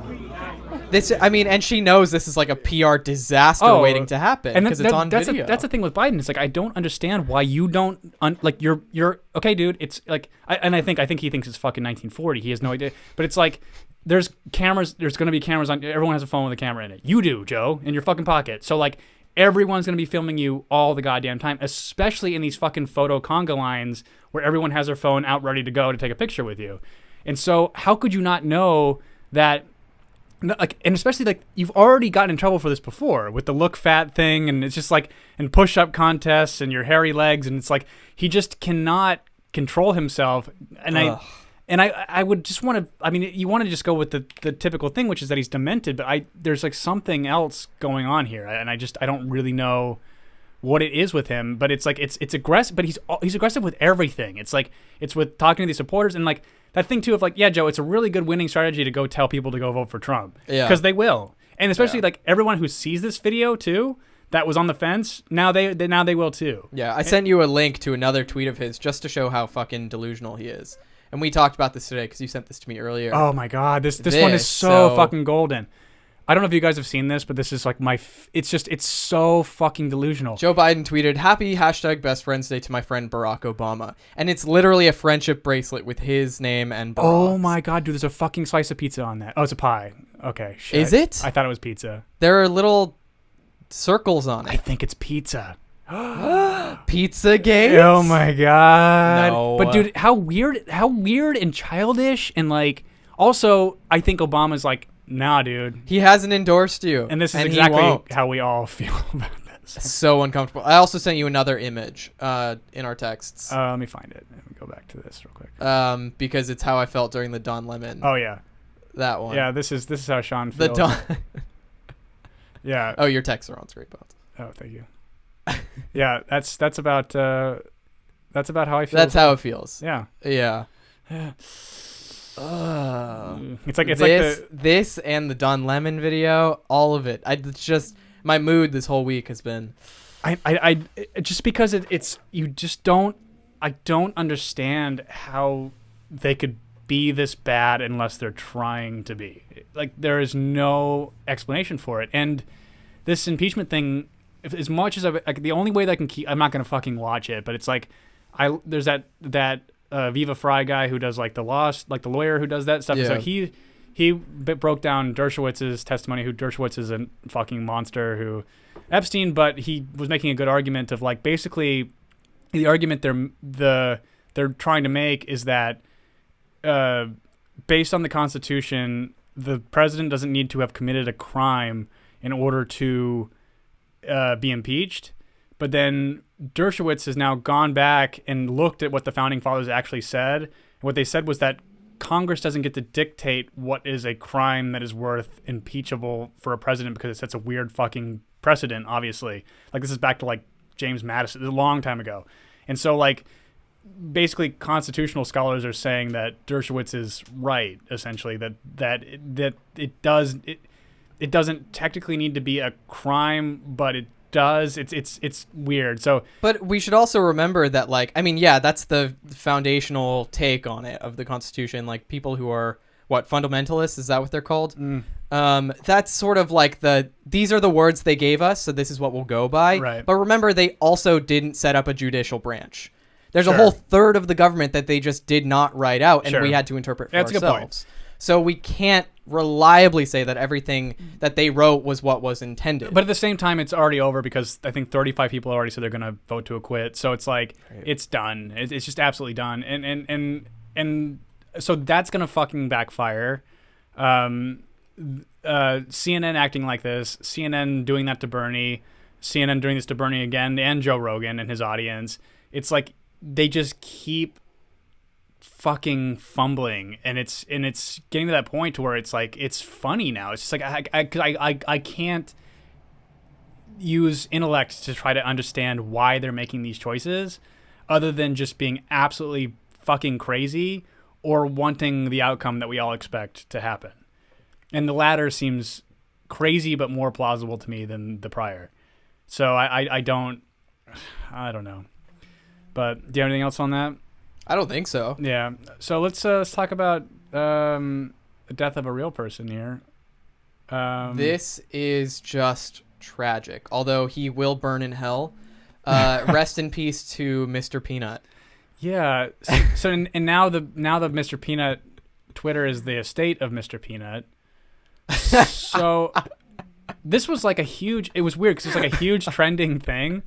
And she knows this is like a PR disaster waiting to happen because it's on video. That's the thing with Biden. It's like, I don't understand why you don't like you're okay, dude. It's like I think he thinks it's fucking 1940. He has no idea. But it's like there's cameras. There's gonna be cameras on. Everyone has a phone with a camera in it. You do, Joe, in your fucking pocket. So like everyone's gonna be filming you all the goddamn time, especially in these fucking photo conga lines where everyone has their phone out ready to go to take a picture with you. And so how could you not know that? Like, and especially like you've already gotten in trouble for this before with the look fat thing, and it's just like in push-up contests and your hairy legs, and it's like he just cannot control himself. And I would just want to. I mean, you want to just go with the typical thing, which is that he's demented, but there's like something else going on here, and I don't really know what it is with him. But it's like it's aggressive, but he's aggressive with everything. It's like it's with talking to these supporters and like. That thing too of like, yeah, Joe, it's a really good winning strategy to go tell people to go vote for Trump. Yeah. Because they will. And especially like everyone who sees this video too, that was on the fence, now they will too. Yeah, I sent you a link to another tweet of his just to show how fucking delusional he is. And we talked about this today because you sent this to me earlier. Oh my God, this one is so fucking golden. I don't know if you guys have seen this, but this is like it's so fucking delusional. Joe Biden tweeted, "Happy #Best Friends Day to my friend Barack Obama." And it's literally a friendship bracelet with his name and Barack's. Oh my God, dude, there's a fucking slice of pizza on that. Oh, it's a pie. Okay, shit. Is it? I thought it was pizza. There are little circles on I it. think it's pizza. Pizzagate? Oh my God. No. But dude, how weird and childish, and like also I think Obama's like, nah, dude. He hasn't endorsed you. And this is he exactly won't. how we all feel about this. So uncomfortable. I also sent you another image in our texts Let me find it. Let me go back to this real quick. because it's how I felt during the Don Lemon. Oh yeah. That one. Yeah, this is how Sean The feels. Don. Yeah. Oh, your texts are on screen, Bones. Oh, thank you. Yeah, that's about how I feel. That's how it feels. Yeah. Yeah. It's like this and the Don Lemon video, all of it. It's just my mood this whole week has been. I just because it's you just don't. I don't understand how they could be this bad unless they're trying to be. Like there is no explanation for it. And this impeachment thing, as much as like the only way that I can keep, I'm not gonna fucking watch it. But it's like there's that Viva Fry guy who does like the lawyer who does that stuff. Yeah. So he broke down Dershowitz's testimony. Who Dershowitz is a fucking monster. Who Epstein, but he was making a good argument of like basically the argument they're trying to make is that based on the Constitution, the president doesn't need to have committed a crime in order to be impeached. But then Dershowitz has now gone back and looked at what the founding fathers actually said. And what they said was that Congress doesn't get to dictate what is a crime that is worth impeachable for a president because it sets a weird fucking precedent, obviously. Like this is back to like James Madison, a long time ago. And so like basically constitutional scholars are saying that Dershowitz is right, essentially, that it doesn't technically need to be a crime, but does. It's weird. So, but we should also remember that, like, I mean, yeah, that's the foundational take on it of the Constitution. Like, people who are fundamentalists, is that what they're called? That's sort of like these are the words they gave us, so this is what we'll go by. Right. But remember, they also didn't set up a judicial branch. There's a Sure. whole third of the government that they just did not write out, and Sure. we had to interpret for That's a good point. ourselves. So we can't reliably say that everything that they wrote was what was intended. but at the same time, it's already over because I think 35 people already said they're going to vote to acquit. So it's like it's done. It's just absolutely done. And so that's going to fucking backfire. CNN acting like this, CNN doing that to Bernie, CNN doing this to Bernie again, and Joe Rogan and his audience. It's like they just keep fucking fumbling, and it's getting to that point to where it's like it's funny now. It's just like I can't use intellect to try to understand why they're making these choices, other than just being absolutely fucking crazy or wanting the outcome that we all expect to happen. And the latter seems crazy but more plausible to me than the prior. So I don't know. But do you have anything else on that? I don't think so. Yeah. So let's talk about the death of a real person here. This is just tragic. Although he will burn in hell. Rest in peace to Mr. Peanut. Yeah. So and now the Mr. Peanut Twitter is the estate of Mr. Peanut. So this was like it was weird because it was like a huge trending thing.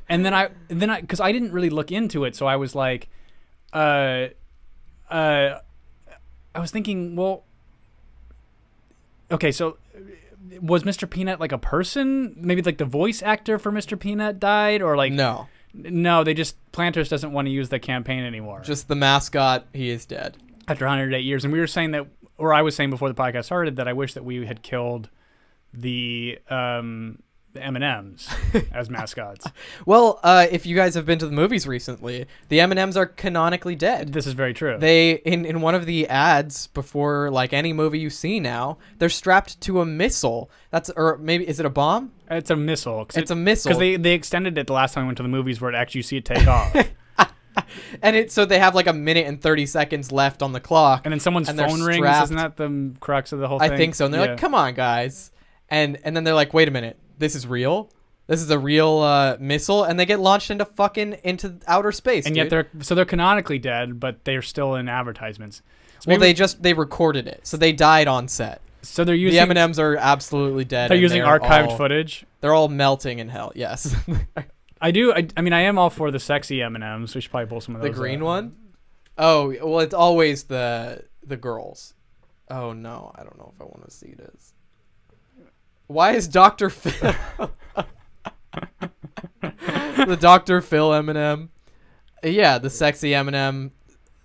And then I because I didn't really look into it, so I was like, I was thinking, well, okay, so was Mr. Peanut like a person? Maybe like the voice actor for Mr. Peanut died, or like No, they just Planters doesn't want to use the campaign anymore. just the mascot. He is dead After 108 years, and we were saying that, or I was saying before the podcast started, that I wish that we had killed the M&Ms as mascots. Well, if you guys have been to the movies recently, the M&Ms are canonically dead. This is very true. They in one of the ads before, like any movie you see now, they're strapped to a missile. Or maybe is it a bomb? It's a missile. It's a missile because they extended it the last time I went to the movies, where it actually you see it take off. And so they have like a minute and 30 seconds left on the clock, And then someone's and they're phone rings. strapped. Isn't that the crux of the whole thing? I think so. And they're like, "Come on, guys," and then they're like, "Wait a minute, this is real. This is a real missile," and they get launched into outer space. And dude. yet they're canonically dead, but they're still in advertisements. So well, maybe- they recorded it, so they died on set. so they're using The M&Ms are absolutely dead. They're and using archived footage. They're all melting in hell. Yes. I do. I mean, I am all for the sexy M&Ms. We should probably pull some of The those. green out. one? Oh, well, it's always the girls. Oh, no. I don't know if I want to see this. Why is Dr. Phil... the Dr. Phil M&M. Yeah, the sexy M&M.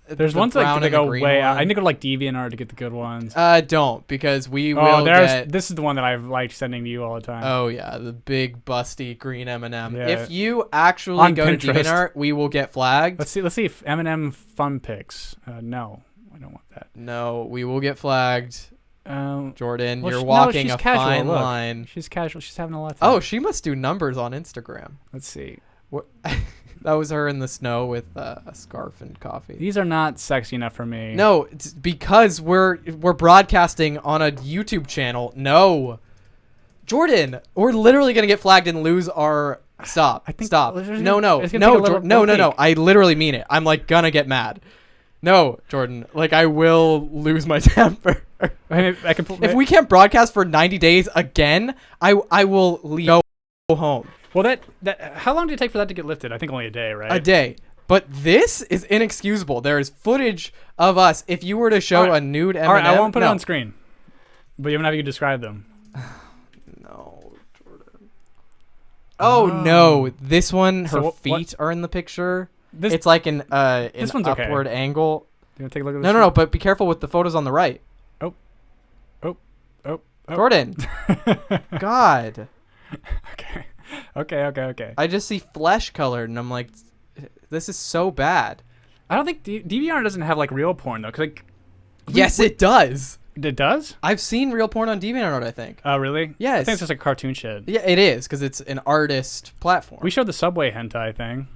There's the ones brown that and the go green way out. one. I need to go to like DeviantArt to get the good ones. Don't, because we will get... This is the one that I've liked sending to you all the time. Oh, yeah, the big, busty green M&M. Yeah. If you actually On go to Pinterest. DeviantArt, we will get flagged. Let's see if M&M fun pics. No, I don't want that. No, we will get flagged. Jordan, Well, you're no, walking she's a casual, fine look. line. She's casual. She's having a lot of Oh, fun. she must do numbers on Instagram. Let's see. What? That was her in the snow with a scarf and coffee. These are not sexy enough for me. No, it's because we're broadcasting on a YouTube channel. No, Jordan, we're literally gonna get flagged and lose our. Stop. I think- Stop. it's gonna- No, it's gonna take a little- no. little peek. I literally mean it. I'm like gonna get mad. No, Jordan. Like I will lose my temper. I can pull, If we can't broadcast for 90 days again, I will leave. Go home. Well, that how long did it take for that to get lifted? I think only a day, right? A day. But this is inexcusable. There is footage of us. If you were to show All right. a nude M&M, All right, I won't put it no. on screen. But you want to have you describe them. No, Jordan. Oh no, this one, So her what- feet are in the picture. This It's like an This one's okay. upward angle. You want to take a look at this? No, one? but be careful with the photos on the right. Oh. Jordan. God. Okay. I just see flesh colored and I'm like, this is so bad. I don't think DVR doesn't have like real porn though, 'cause like Yes, it does. It does? I've seen real porn on DeviantArt, I think. Oh, really? Yes. I think it's just like cartoon shit. Yeah, it is, because it's an artist platform. We showed the Subway hentai thing.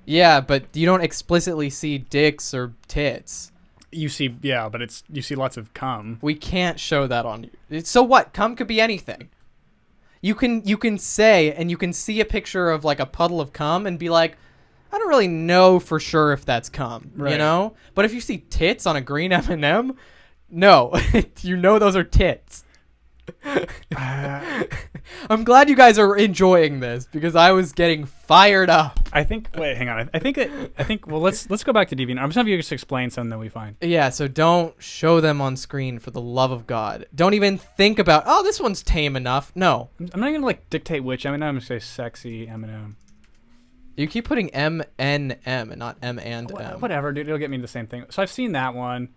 Yeah, but you don't explicitly see dicks or tits. You see, but you see lots of cum. We can't show that on you. So what? Cum could be anything. You can say, and you can see a picture of like a puddle of cum and be like, I don't really know for sure if that's cum, you Right. know? But if you see tits on a green M&M, no, you know those are tits. I'm glad you guys are enjoying this because I was getting fired up. I think. Wait, hang on. I think. Well, let's go back to DeviantArt. I'm just having you just explain something that we find. Yeah, so don't show them on screen for the love of God. Don't even think about, oh, this one's tame enough. No. I'm not gonna like dictate which. I'm gonna say sexy M&M. You keep putting M-N-M and not M and M. Whatever, dude. It'll get me the same thing. So I've seen that one.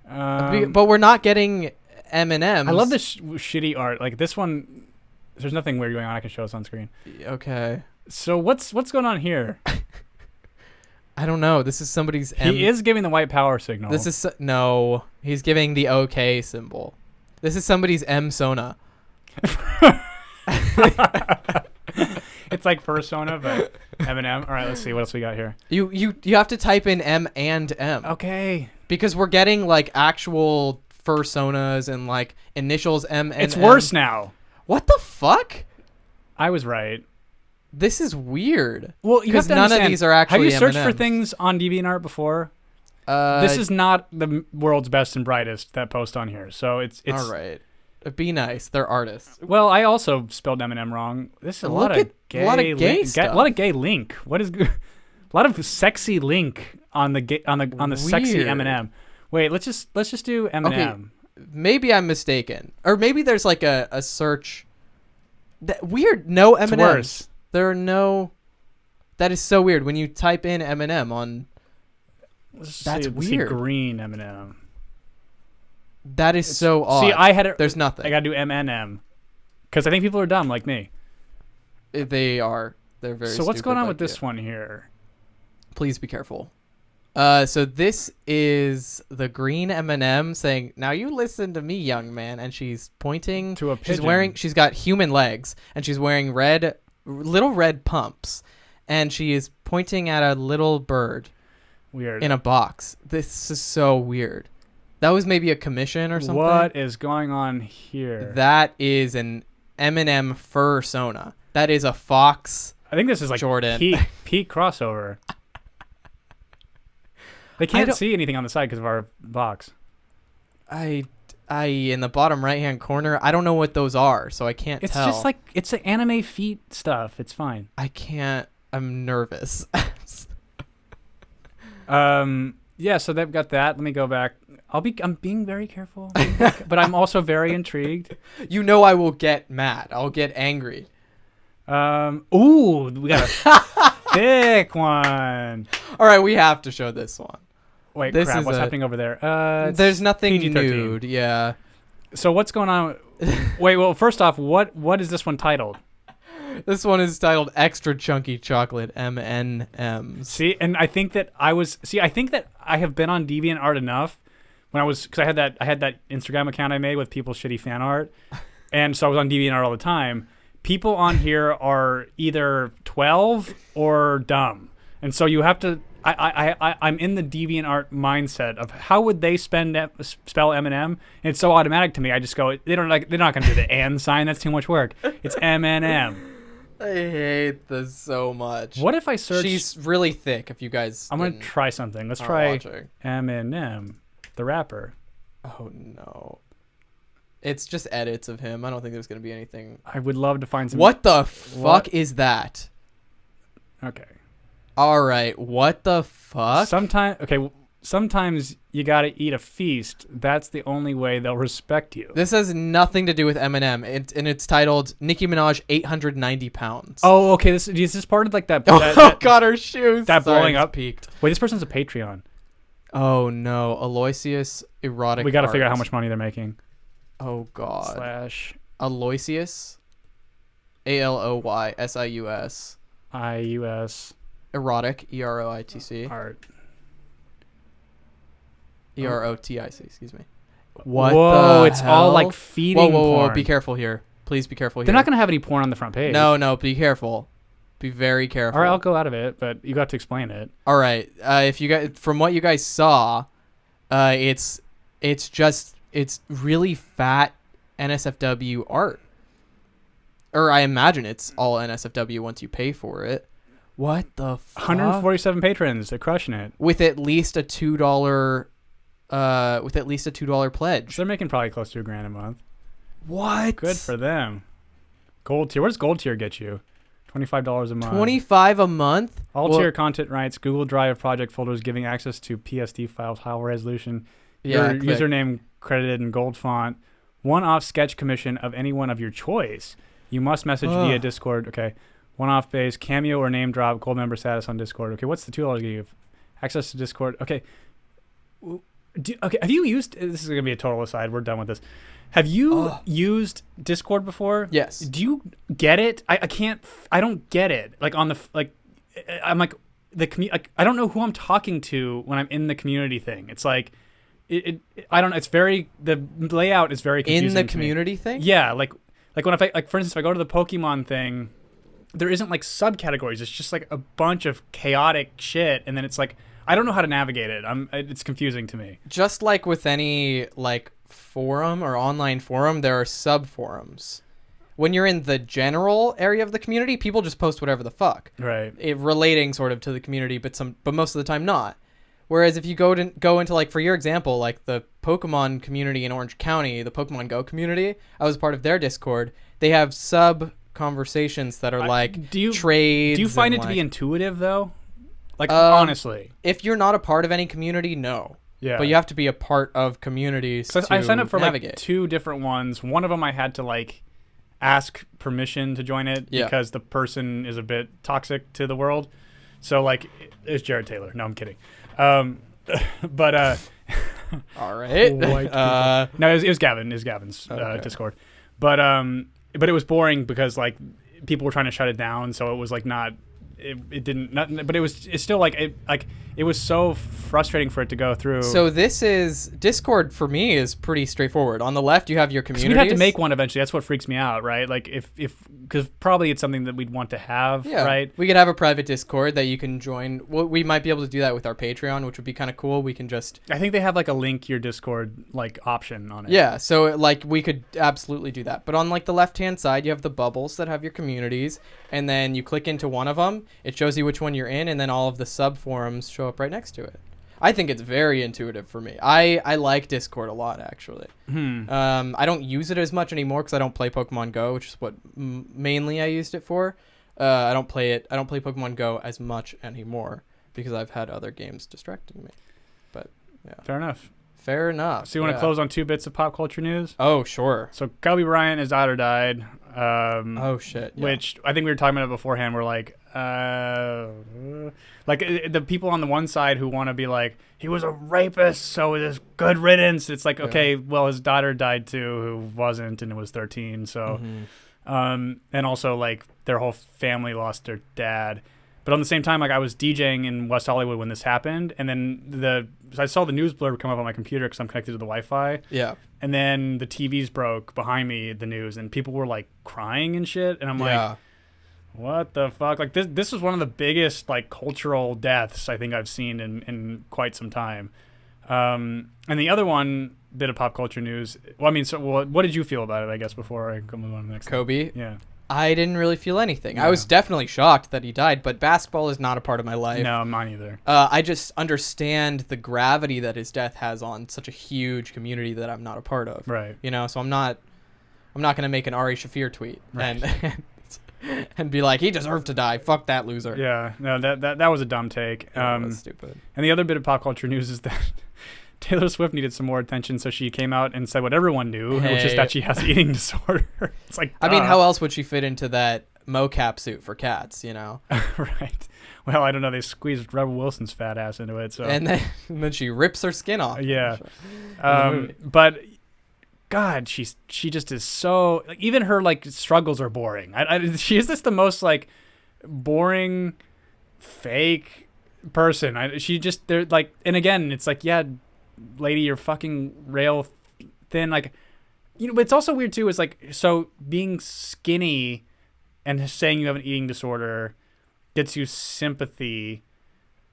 But we're not getting M&Ms. I love this shitty art. Like this one, there's nothing weird going on. I can show us on screen. Okay. So what's going on here? I don't know. This is somebody's He is giving the white power signal. This is no. He's giving the OK symbol. This is somebody's M-Sona. It's like Fursona, but M&M. All right, let's see what else we got here. You have to type in M and M. Okay. Because we're getting like actual fursonas and like initials M and It's M. worse now. What the fuck? I was right. This is weird. Well, you have because to none of understand, these are actually Have you searched for M&Ms. things on DeviantArt before? This is not the world's best and brightest that post on here. So it's all right. Be nice. They're artists. Well, I also spelled M&M wrong. This is a lot of gay, a lot of gay stuff. a lot of gay link. What is a lot of sexy link on the on the sexy Weird. M&M. Wait, let's just do M&M. Okay, maybe I'm mistaken, or maybe there's like a search. Weird. No M&Ms. It's worse. There are no. That is so weird. When you type in M&M on. Let's That's see, weird. Green M&M. That is so odd. See, I had it. There's nothing. I gotta do M&M because I think people are dumb like me. They are. They're very. So what's stupid going on like with this you. one here? Please be careful. So this is the green M&M saying, "Now you listen to me, young man," and she's pointing to a pigeon. She's got human legs, and she's wearing little red pumps, and she is pointing at a little bird. Weird. In a box. This is so weird. That was maybe a commission or something. What is going on here? That is an M&M fursona. That is a Fox. I think this is like Jordan. peak crossover. They can't see anything on the side because of our box. I in the bottom right hand corner, I don't know what those are, so I can't It's tell. just like it's the anime feet stuff. It's fine. I can't. I'm nervous. Yeah, so they've got that. Let me go back. I'm being very careful, but I'm also very intrigued. You know I will get mad. I'll get angry. Ooh, we got a thick one. All right, we have to show this one. Wait, this crap, is what's happening over there? There's nothing PG-13. nude. Yeah. So what's going on? Wait, well, first off, what is this one titled? This one is titled Extra Chunky Chocolate M&Ms. See, and I think that I think that I have been on DeviantArt enough because I had that Instagram account I made with people's shitty fan art, and so I was on DeviantArt all the time. People on here are either 12 or dumb, and so you have to. I'm in the DeviantArt mindset of how would they spell M&M, and it's so automatic to me. I just go, they're not going to do the and sign. That's too much work. It's M&M. I hate this so much. What if I search? She's really thick. If you guys, I'm gonna try something. Let's try Eminem, the rapper. Oh no, it's just edits of him. I don't think there's gonna be anything. I would love to find some. What the fuck is that? Okay. All right. What the fuck? Sometimes you gotta eat a feast. That's the only way they'll respect you. This has nothing to do with Eminem, and it's titled Nicki Minaj 890 pounds. Oh, okay. Is this part of like that? Oh God, her shoes. That Sorry, blowing up peaked. Wait, this person's a Patreon. Oh no, Aloysius erotic. We gotta art. figure out how much money they're making. Oh God. / Aloysius. ALOYSIUS. IUS. Erotic. EROITC. Art. EROTIC. Excuse me. What Whoa, the it's all hell? like feeding Whoa, porn. be careful here. Please be careful here. They're not gonna have any porn on the front page. No, be careful. Be very careful. All right, I'll go out of it, but you got to explain it. All right. If you guys, from what you guys saw, it's really fat NSFW art. Or I imagine it's all NSFW once you pay for it. What the fuck? 147 patrons. They're crushing it. With at least a $2 pledge. So they're making probably close to $1,000 a month. What? Good for them. Gold tier. What does gold tier get you? $25 a month. $25 a month? All Well- tier content rights. Google Drive project folders giving access to PSD files, high resolution. Yeah, Your click. username credited in gold font. One-off sketch commission of anyone of your choice. You must message via Discord. Okay. One-off base, cameo or name drop, gold member status on Discord. Okay, what's the $2 give? Access to Discord. Okay. Okay, have you used... This is going to be a total aside. We're done with this. Have you used Discord before? Yes. Do you get it? I can't... I don't get it. Like, on the... Like, I'm like... I don't know who I'm talking to when I'm in the community thing. It's like... I don't know. It's very... The layout is very confusing In the to me. community thing? Yeah, like when if I, like, for instance, if I go to the Pokemon thing, there isn't like subcategories. It's just like a bunch of chaotic shit, and then it's like I don't know how to navigate it. It's confusing to me. Just like with any like forum or online forum, there are sub forums. When you're in the general area of the community, people just post whatever the fuck, Right. relating sort of to the community, but most of the time not. Whereas if you go into like, for your example, like the Pokemon community in Orange County, the Pokemon Go community, I was part of their Discord. They have sub conversations that are like trades. Do you find it and, to be intuitive though? Like, honestly, if you're not a part of any community, no. Yeah. But you have to be a part of communities so to I signed up for navigate. like 2 different ones. One of them I had to like ask permission to join it because the person is a bit toxic to the world. So like, it's Jared Taylor. No, I'm kidding. But all right. No, it was Gavin. It was Gavin's Discord. But it was boring because like people were trying to shut it down, so it was like not. It didn't. But it's still like it was so frustrating for it to go through. So this is Discord for me is pretty straightforward. On the left, you have your community. We'd have to make one eventually. That's what freaks me out, right? Like if because probably it's something that we'd want to have, right? We could have a private Discord that you can join. Well, we might be able to do that with our Patreon, which would be kind of cool. We can just. I think they have like a link your Discord like option on it. Yeah, so like we could absolutely do that. But on like the left-hand side, you have the bubbles that have your communities, and then you click into one of them. It shows you which one you're in, and then all of the sub forums show up right next to it. I think it's very intuitive for me. I like Discord a lot, actually. I don't use it as much anymore because I don't play Pokemon Go, which is what mainly I used it for. I don't play Pokemon Go as much anymore because I've had other games distracting me. But yeah, Fair enough. fair enough. So you want to close on 2 bits of pop culture news? Oh, sure. So Kobe Bryant, his daughter died. Oh shit. Yeah. Which I think we were talking about it beforehand. We're like the people on the one side who want to be like, he was a rapist, so it is good riddance. It's like, okay, well, his daughter died too, who wasn't, and it was 13. So, and also like their whole family lost their dad. But on the same time, like I was DJing in West Hollywood when this happened, and then I saw the news blurb come up on my computer because I'm connected to the Wi-Fi. Yeah. And then the TVs broke behind me, the news, and people were like crying and shit. And I'm like, what the fuck? Like this was one of the biggest like cultural deaths I think I've seen in quite some time. And the other one bit of pop culture news. Well, I mean, what did you feel about it? I guess before I go move on to the next. Kobe. Yeah. I didn't really feel anything. Yeah. I was definitely shocked that he died, but basketball is not a part of my life. No, mine either. I just understand the gravity that his death has on such a huge community that I'm not a part of. Right. You know, so I'm not going to make an Ari Shafir tweet Right. and be like, he deserved to die. Fuck that loser. Yeah. No, that was a dumb take. Yeah, that's stupid. And the other bit of pop culture news is that Taylor Swift needed some more attention, so she came out and said what everyone knew, which is that she has eating disorder. It's like, I mean, how else would she fit into that mocap suit for cats, you know? Right. Well, I don't know. They squeezed Rebel Wilson's fat ass into it. So And then she rips her skin off. Yeah. But God, she just is so, like, even her like struggles are boring. She is just the most like boring, fake person. They're like, and again, it's like, yeah, lady, your fucking rail thin. Like, but it's also weird too. Is like, so being skinny and saying you have an eating disorder gets you sympathy,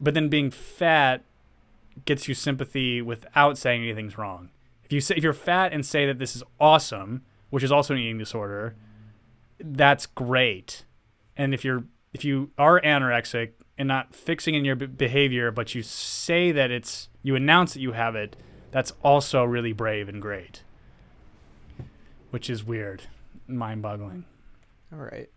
but then being fat gets you sympathy without saying anything's wrong. If you're fat and say that this is awesome, which is also an eating disorder, that's great. And if you are anorexic and not fixing in your behavior, but you say that you announce that you have it, that's also really brave and great. Which is weird, mind-boggling. All right.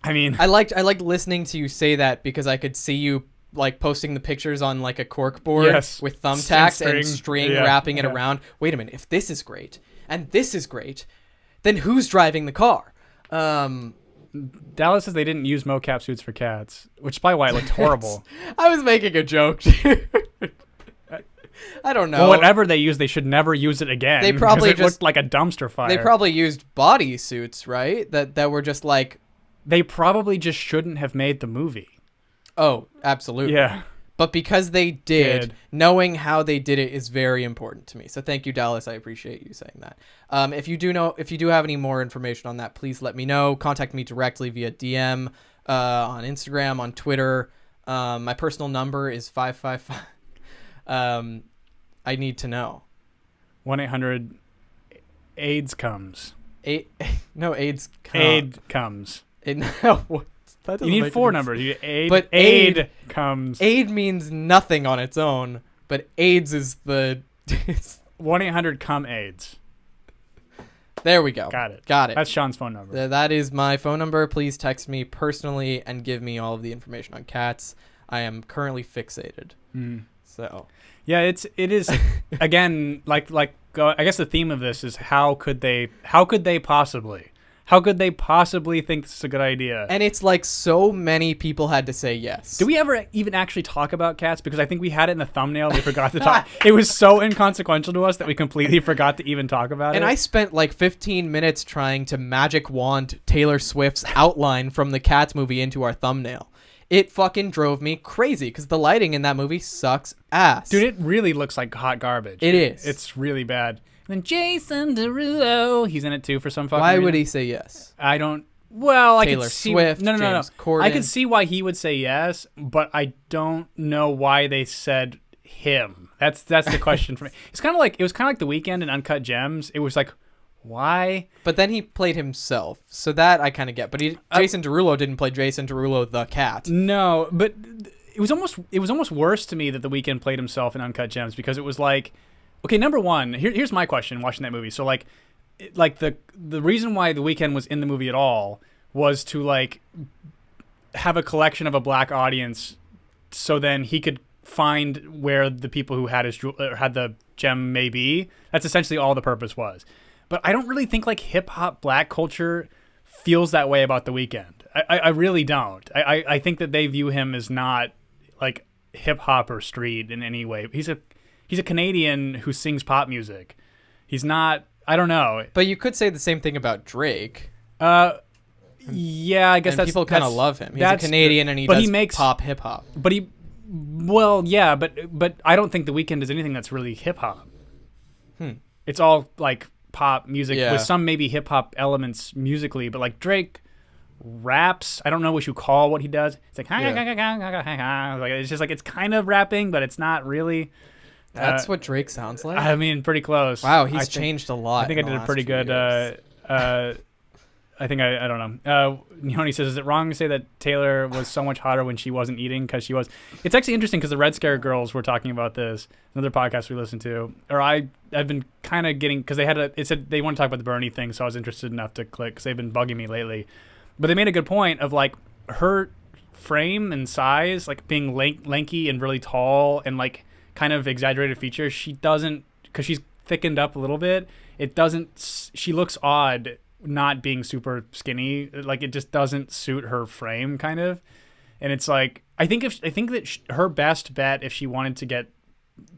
I mean, I liked listening to you say that because I could see you like posting the pictures on like a cork board with thumbtacks and string wrapping it around. Wait a minute, if this is great and this is great, then who's driving the car? Dallas says they didn't use mocap suits for cats, which is probably why it looked horrible. I was making a joke. I don't know. Well, whatever they use, they should never use it again. They probably just looked like a dumpster fire. They probably used body suits, right? That were just like. They probably just shouldn't have made the movie. Oh, absolutely. Yeah. But because they did, knowing how they did it is very important to me. So thank you, Dallas. I appreciate you saying that. If you do have any more information on that, please let me know. Contact me directly via DM on Instagram, on Twitter. My personal number is 555. I need to know. 1-800 AIDS comes. No, AIDS comes. Aid comes. No, you need 4 numbers. But aid comes. Aid means nothing on its own, but AIDS is the 1-800 come AIDS. There we go. Got it. That's Sean's phone number. That is my phone number. Please text me personally and give me all of the information on cats. I am currently fixated. So yeah, it is again like I guess the theme of this is how could they possibly think this is a good idea? And it's like so many people had to say yes. Did we ever even actually talk about cats? Because I think we had it in the thumbnail. We forgot to talk. It was so inconsequential to us that we completely forgot to even talk about it. And I spent like 15 minutes trying to magic wand Taylor Swift's outline from the Cats movie into our thumbnail. It fucking drove me crazy because the lighting in that movie sucks ass. Dude, it really looks like hot garbage. It is. It's really bad. And then Jason Derulo, he's in it too for some fucking Why reason. would he say yes? I don't. Well, Taylor I could see. Swift, No. James Corden. I could see why he would say yes, but I don't know why they said him. That's the question for me. It was kind of like The Weeknd in Uncut Gems. It was like, why? But then he played himself, so that I kind of get. But Jason Derulo didn't play Jason Derulo the cat. No, but it was almost worse to me that The Weeknd played himself in Uncut Gems because it was like. Okay, number one, here's my question watching that movie. So, like the reason why The Weeknd was in the movie at all was to, like, have a collection of a black audience so then he could find where the people who had the gem may be. That's essentially all the purpose was. But I don't really think, like, hip-hop black culture feels that way about The Weeknd. I really don't. I think that they view him as not, like, hip-hop or street in any way. He's a Canadian who sings pop music. He's not. I don't know. But you could say the same thing about Drake. Yeah, I guess people kind of love him. He's a Canadian and he makes pop hip hop. But I don't think The Weeknd is anything that's really hip hop. It's all like pop music with some maybe hip hop elements musically, but like Drake raps. I don't know what you call what he does. It's like like it's just like it's kind of rapping, but it's not really. That's what Drake sounds like? I mean, pretty close. He's changed a lot. I think I did a pretty good... I don't know. Yoni says, is it wrong to say that Taylor was so much hotter when she wasn't eating? Because she was. It's actually interesting because the Red Scare girls were talking about this. Another podcast we listened to. Or I've been kind of getting... Because it said they want to talk about the Bernie thing, so I was interested enough to click because they've been bugging me lately. But they made a good point of, like, her frame and size, like, being lanky and really tall and, like, kind of exaggerated features. She doesn't, because she's thickened up a little bit, she looks odd not being super skinny. Like, it just doesn't suit her frame, kind of. And it's like, I think that her best bet if she wanted to get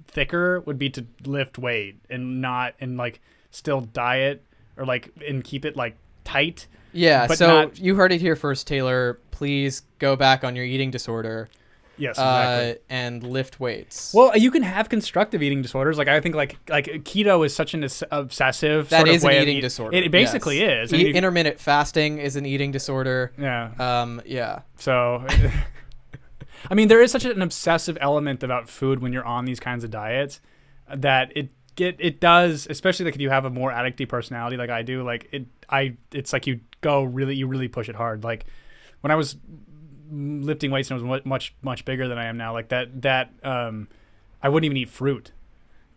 thicker would be to lift weight and like still diet or like and keep it like tight. Yeah, so you heard it here first, Taylor. Please go back on your eating disorder. Yes, exactly. and lift weights. Well, you can have constructive eating disorders. Like I think like keto is such an obsessive That sort is of way an of eating disorder. It basically yes. is. And Intermittent fasting is an eating disorder. yeah. Yeah. So, I mean, there is such an obsessive element about food when you're on these kinds of diets that it does, especially like if you have a more addicty personality like I do. Like it's like you really push it hard. Like when I was lifting weights and I was much bigger than I am now, like that I wouldn't even eat fruit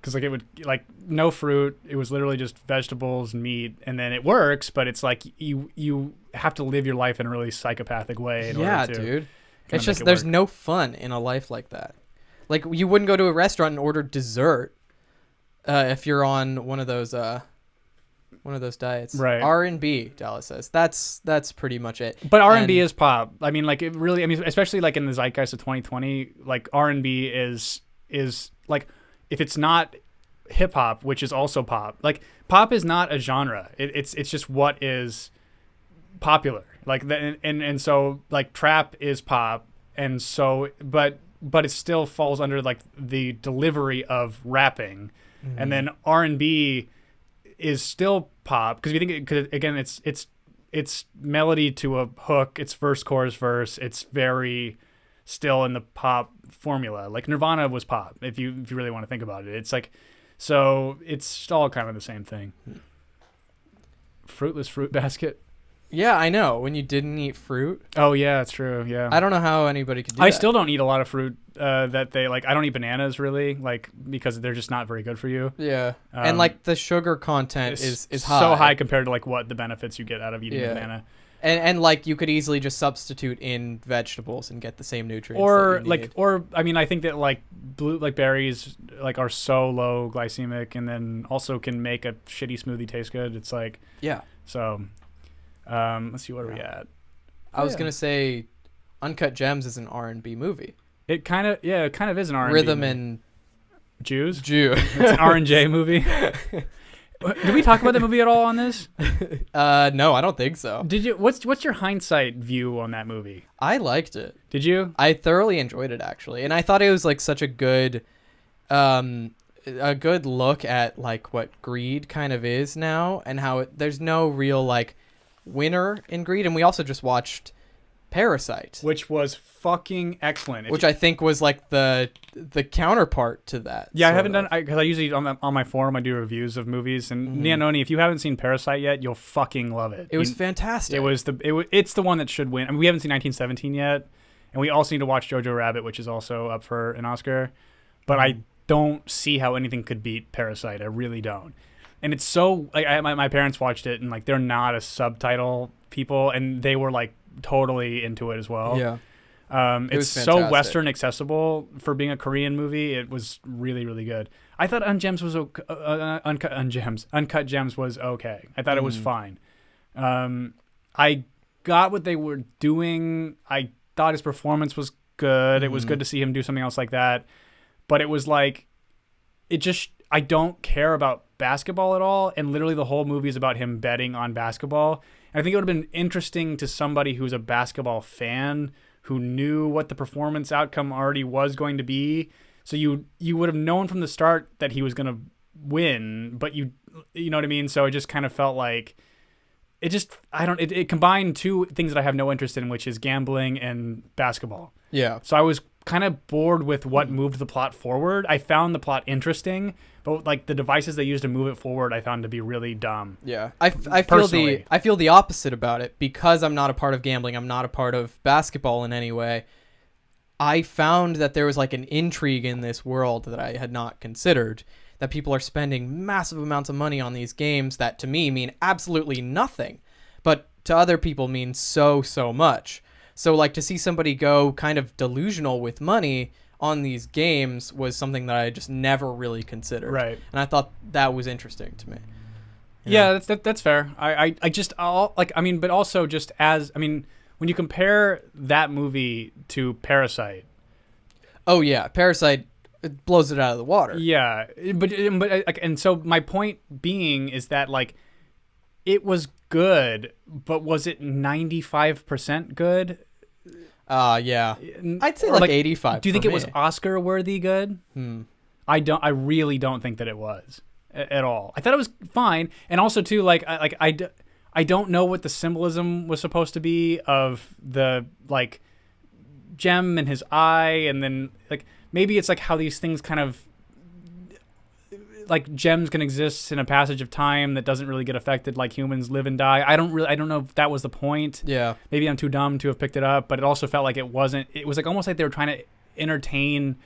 because like it would like no fruit. It was literally just vegetables and meat, and then it works, but it's like you have to live your life in a really psychopathic way in order to dude. kinda It's just make it there's work. no fun in a life like that. Like you wouldn't go to a restaurant and order dessert if you're on one of those diets. Right. R&B, Dallas says. That's pretty much it. But R&B And- is pop. I mean, like it really. I mean, especially like in the zeitgeist of 2020, like R&B is like if it's not hip hop, which is also pop. Like pop is not a genre. It's just what is popular. Like and so like trap is pop, and so but it still falls under like the delivery of rapping, and then R&B is still pop because if you think because again it's melody to a hook, it's verse chorus verse, it's very still in the pop formula. Like Nirvana was pop if you really want to think about it. It's like so it's all kind of the same thing. Fruitless fruit basket. Yeah, I know. When you didn't eat fruit. Oh yeah, it's true. Yeah. I don't know how anybody could do I that. still don't eat a lot of fruit that they like. I don't eat bananas really, like because they're just not very good for you. Yeah. And like the sugar content It's is high. so high compared to like what the benefits you get out of eating a banana. And like you could easily just substitute in vegetables and get the same nutrients. Or that you like need. or I mean I think that like berries like are so low glycemic and then also can make a shitty smoothie taste good. It's like yeah. So let's see what are we at. I was gonna say, Uncut Gems is an R&B movie. It kind of is an R&B Rhythm movie. and Jews. It's an R&J movie. Did we talk about the movie at all on this? No, I don't think so. Did you? What's your hindsight view on that movie? I liked it. Did you? I thoroughly enjoyed it actually, and I thought it was like such a good look at like what greed kind of is now, and how there's no real like winner in greed. And we also just watched Parasite, which was fucking excellent. Which I think was like the counterpart to that. Yeah, I haven't done because I usually on my forum I do reviews of movies, and Nianoni, if you haven't seen Parasite yet, you'll fucking love it. It was fantastic. It's the one that should win. I mean, we haven't seen 1917 yet, and we also need to watch Jojo Rabbit, which is also up for an Oscar. But I don't see how anything could beat Parasite. I really don't. And it's so like my parents watched it, and like they're not a subtitle people, and they were like totally into it as well. Yeah. It's so Western accessible for being a Korean movie. It was really, really good. I thought Uncut Gems was okay. I thought it was fine. I got what they were doing. I thought his performance was good. It was good to see him do something else like that. But it was like, I don't care about basketball at all. And literally the whole movie is about him betting on basketball. And I think it would have been interesting to somebody who's a basketball fan who knew what the performance outcome already was going to be. So you would have known from the start that he was going to win, but you know what I mean? So it just kind of felt like it combined two things that I have no interest in, which is gambling and basketball. Yeah. So I was kind of bored with what moved the plot forward. I found the plot interesting, but like the devices they used to move it forward, I found to be really dumb. Yeah, I feel the opposite about it because I'm not a part of gambling. I'm not a part of basketball in any way. I found that there was like an intrigue in this world that I had not considered. That people are spending massive amounts of money on these games that to me mean absolutely nothing, but to other people mean so much. So like to see somebody go kind of delusional with money on these games was something that I just never really considered. Right. And I thought that was interesting to me. Yeah, that's fair. But also just when you compare that movie to Parasite. Oh yeah, Parasite, it blows it out of the water. Yeah, but and so my point being is that like it was good, but was it 95% good? Yeah. I'd say Or, like 85. Do you think for it was me. Oscar worthy good? I really don't think that it was at all. I thought it was fine, and also too I don't know what the symbolism was supposed to be of the like gem in his eye, and then like maybe it's like how these things kind of like gems can exist in a passage of time that doesn't really get affected like humans live and die. I don't know if that was the point. Yeah. Maybe I'm too dumb to have picked it up, but it also felt like it wasn't. It was like almost like they were trying to entertain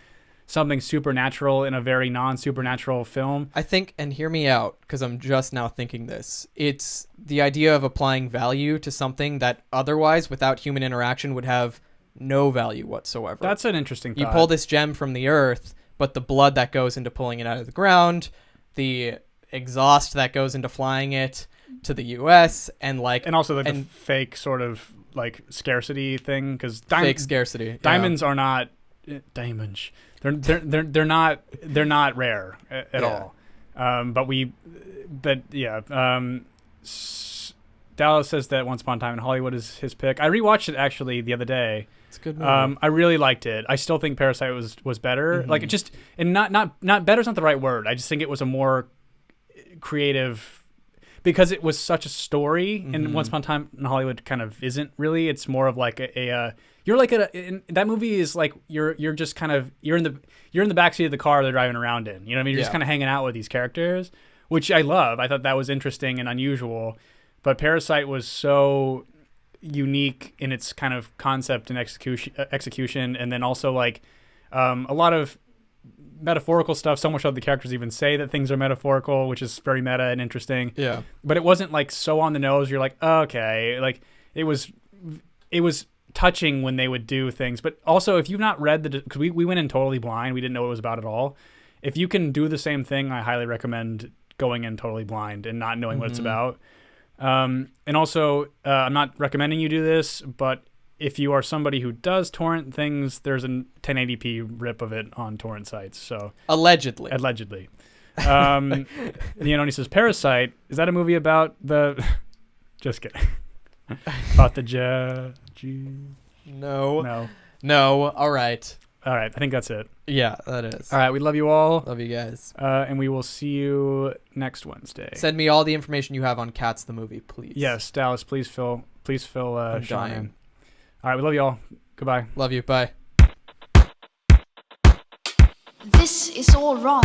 something supernatural in a very non-supernatural film. I think, and hear me out, because I'm just now thinking this, it's the idea of applying value to something that otherwise, without human interaction, would have no value whatsoever. That's an interesting thought. You pull this gem from the earth, but the blood that goes into pulling it out of the ground, the exhaust that goes into flying it to the U.S., and also the fake sort of like scarcity thing, because fake scarcity. Diamonds are not diamonds. They're not rare at all. Dallas says that Once Upon a Time in Hollywood is his pick. I rewatched it actually the other day. It's a good movie. I really liked it. I still think Parasite was better. Mm-hmm. Like it just, and not better's not the right word. I just think it was a more creative, because it was such a story, and Once Upon a Time in Hollywood kind of isn't really. It's more of like you're like that movie is like you're just kind of you're in the backseat of the car they're driving around in. You know what I mean? You're just kind of hanging out with these characters, which I love. I thought that was interesting and unusual. But Parasite was so unique in its kind of concept and execution, and then also like a lot of metaphorical stuff, so much of the characters even say that things are metaphorical, which is very meta and interesting. Yeah. But it wasn't like so on the nose. You're like, oh, okay. Like it was touching when they would do things. But also, if you've not read because we went in totally blind, we didn't know what it was about at all. If you can do the same thing, I highly recommend going in totally blind and not knowing what it's about. And also, I'm not recommending you do this, but if you are somebody who does torrent things, there's a 1080p rip of it on torrent sites. So Allegedly. He says, Parasite, is that a movie about the... Just kidding. About the No. All right. I think that's it. Yeah, that is. All right, we love you all. Love you guys. And we will see you next Wednesday. Send me all the information you have on Cats the movie, please. Yes, Dallas, please fill I'm Sean dying. in. All right, we love you all. Goodbye. Love you. Bye. This is all wrong.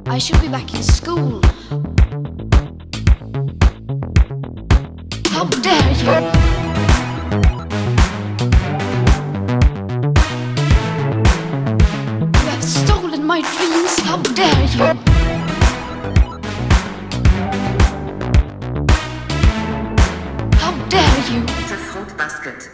I should be back in school. How dare you! You have stolen my dreams. How dare you! How dare you! It's a fruit basket.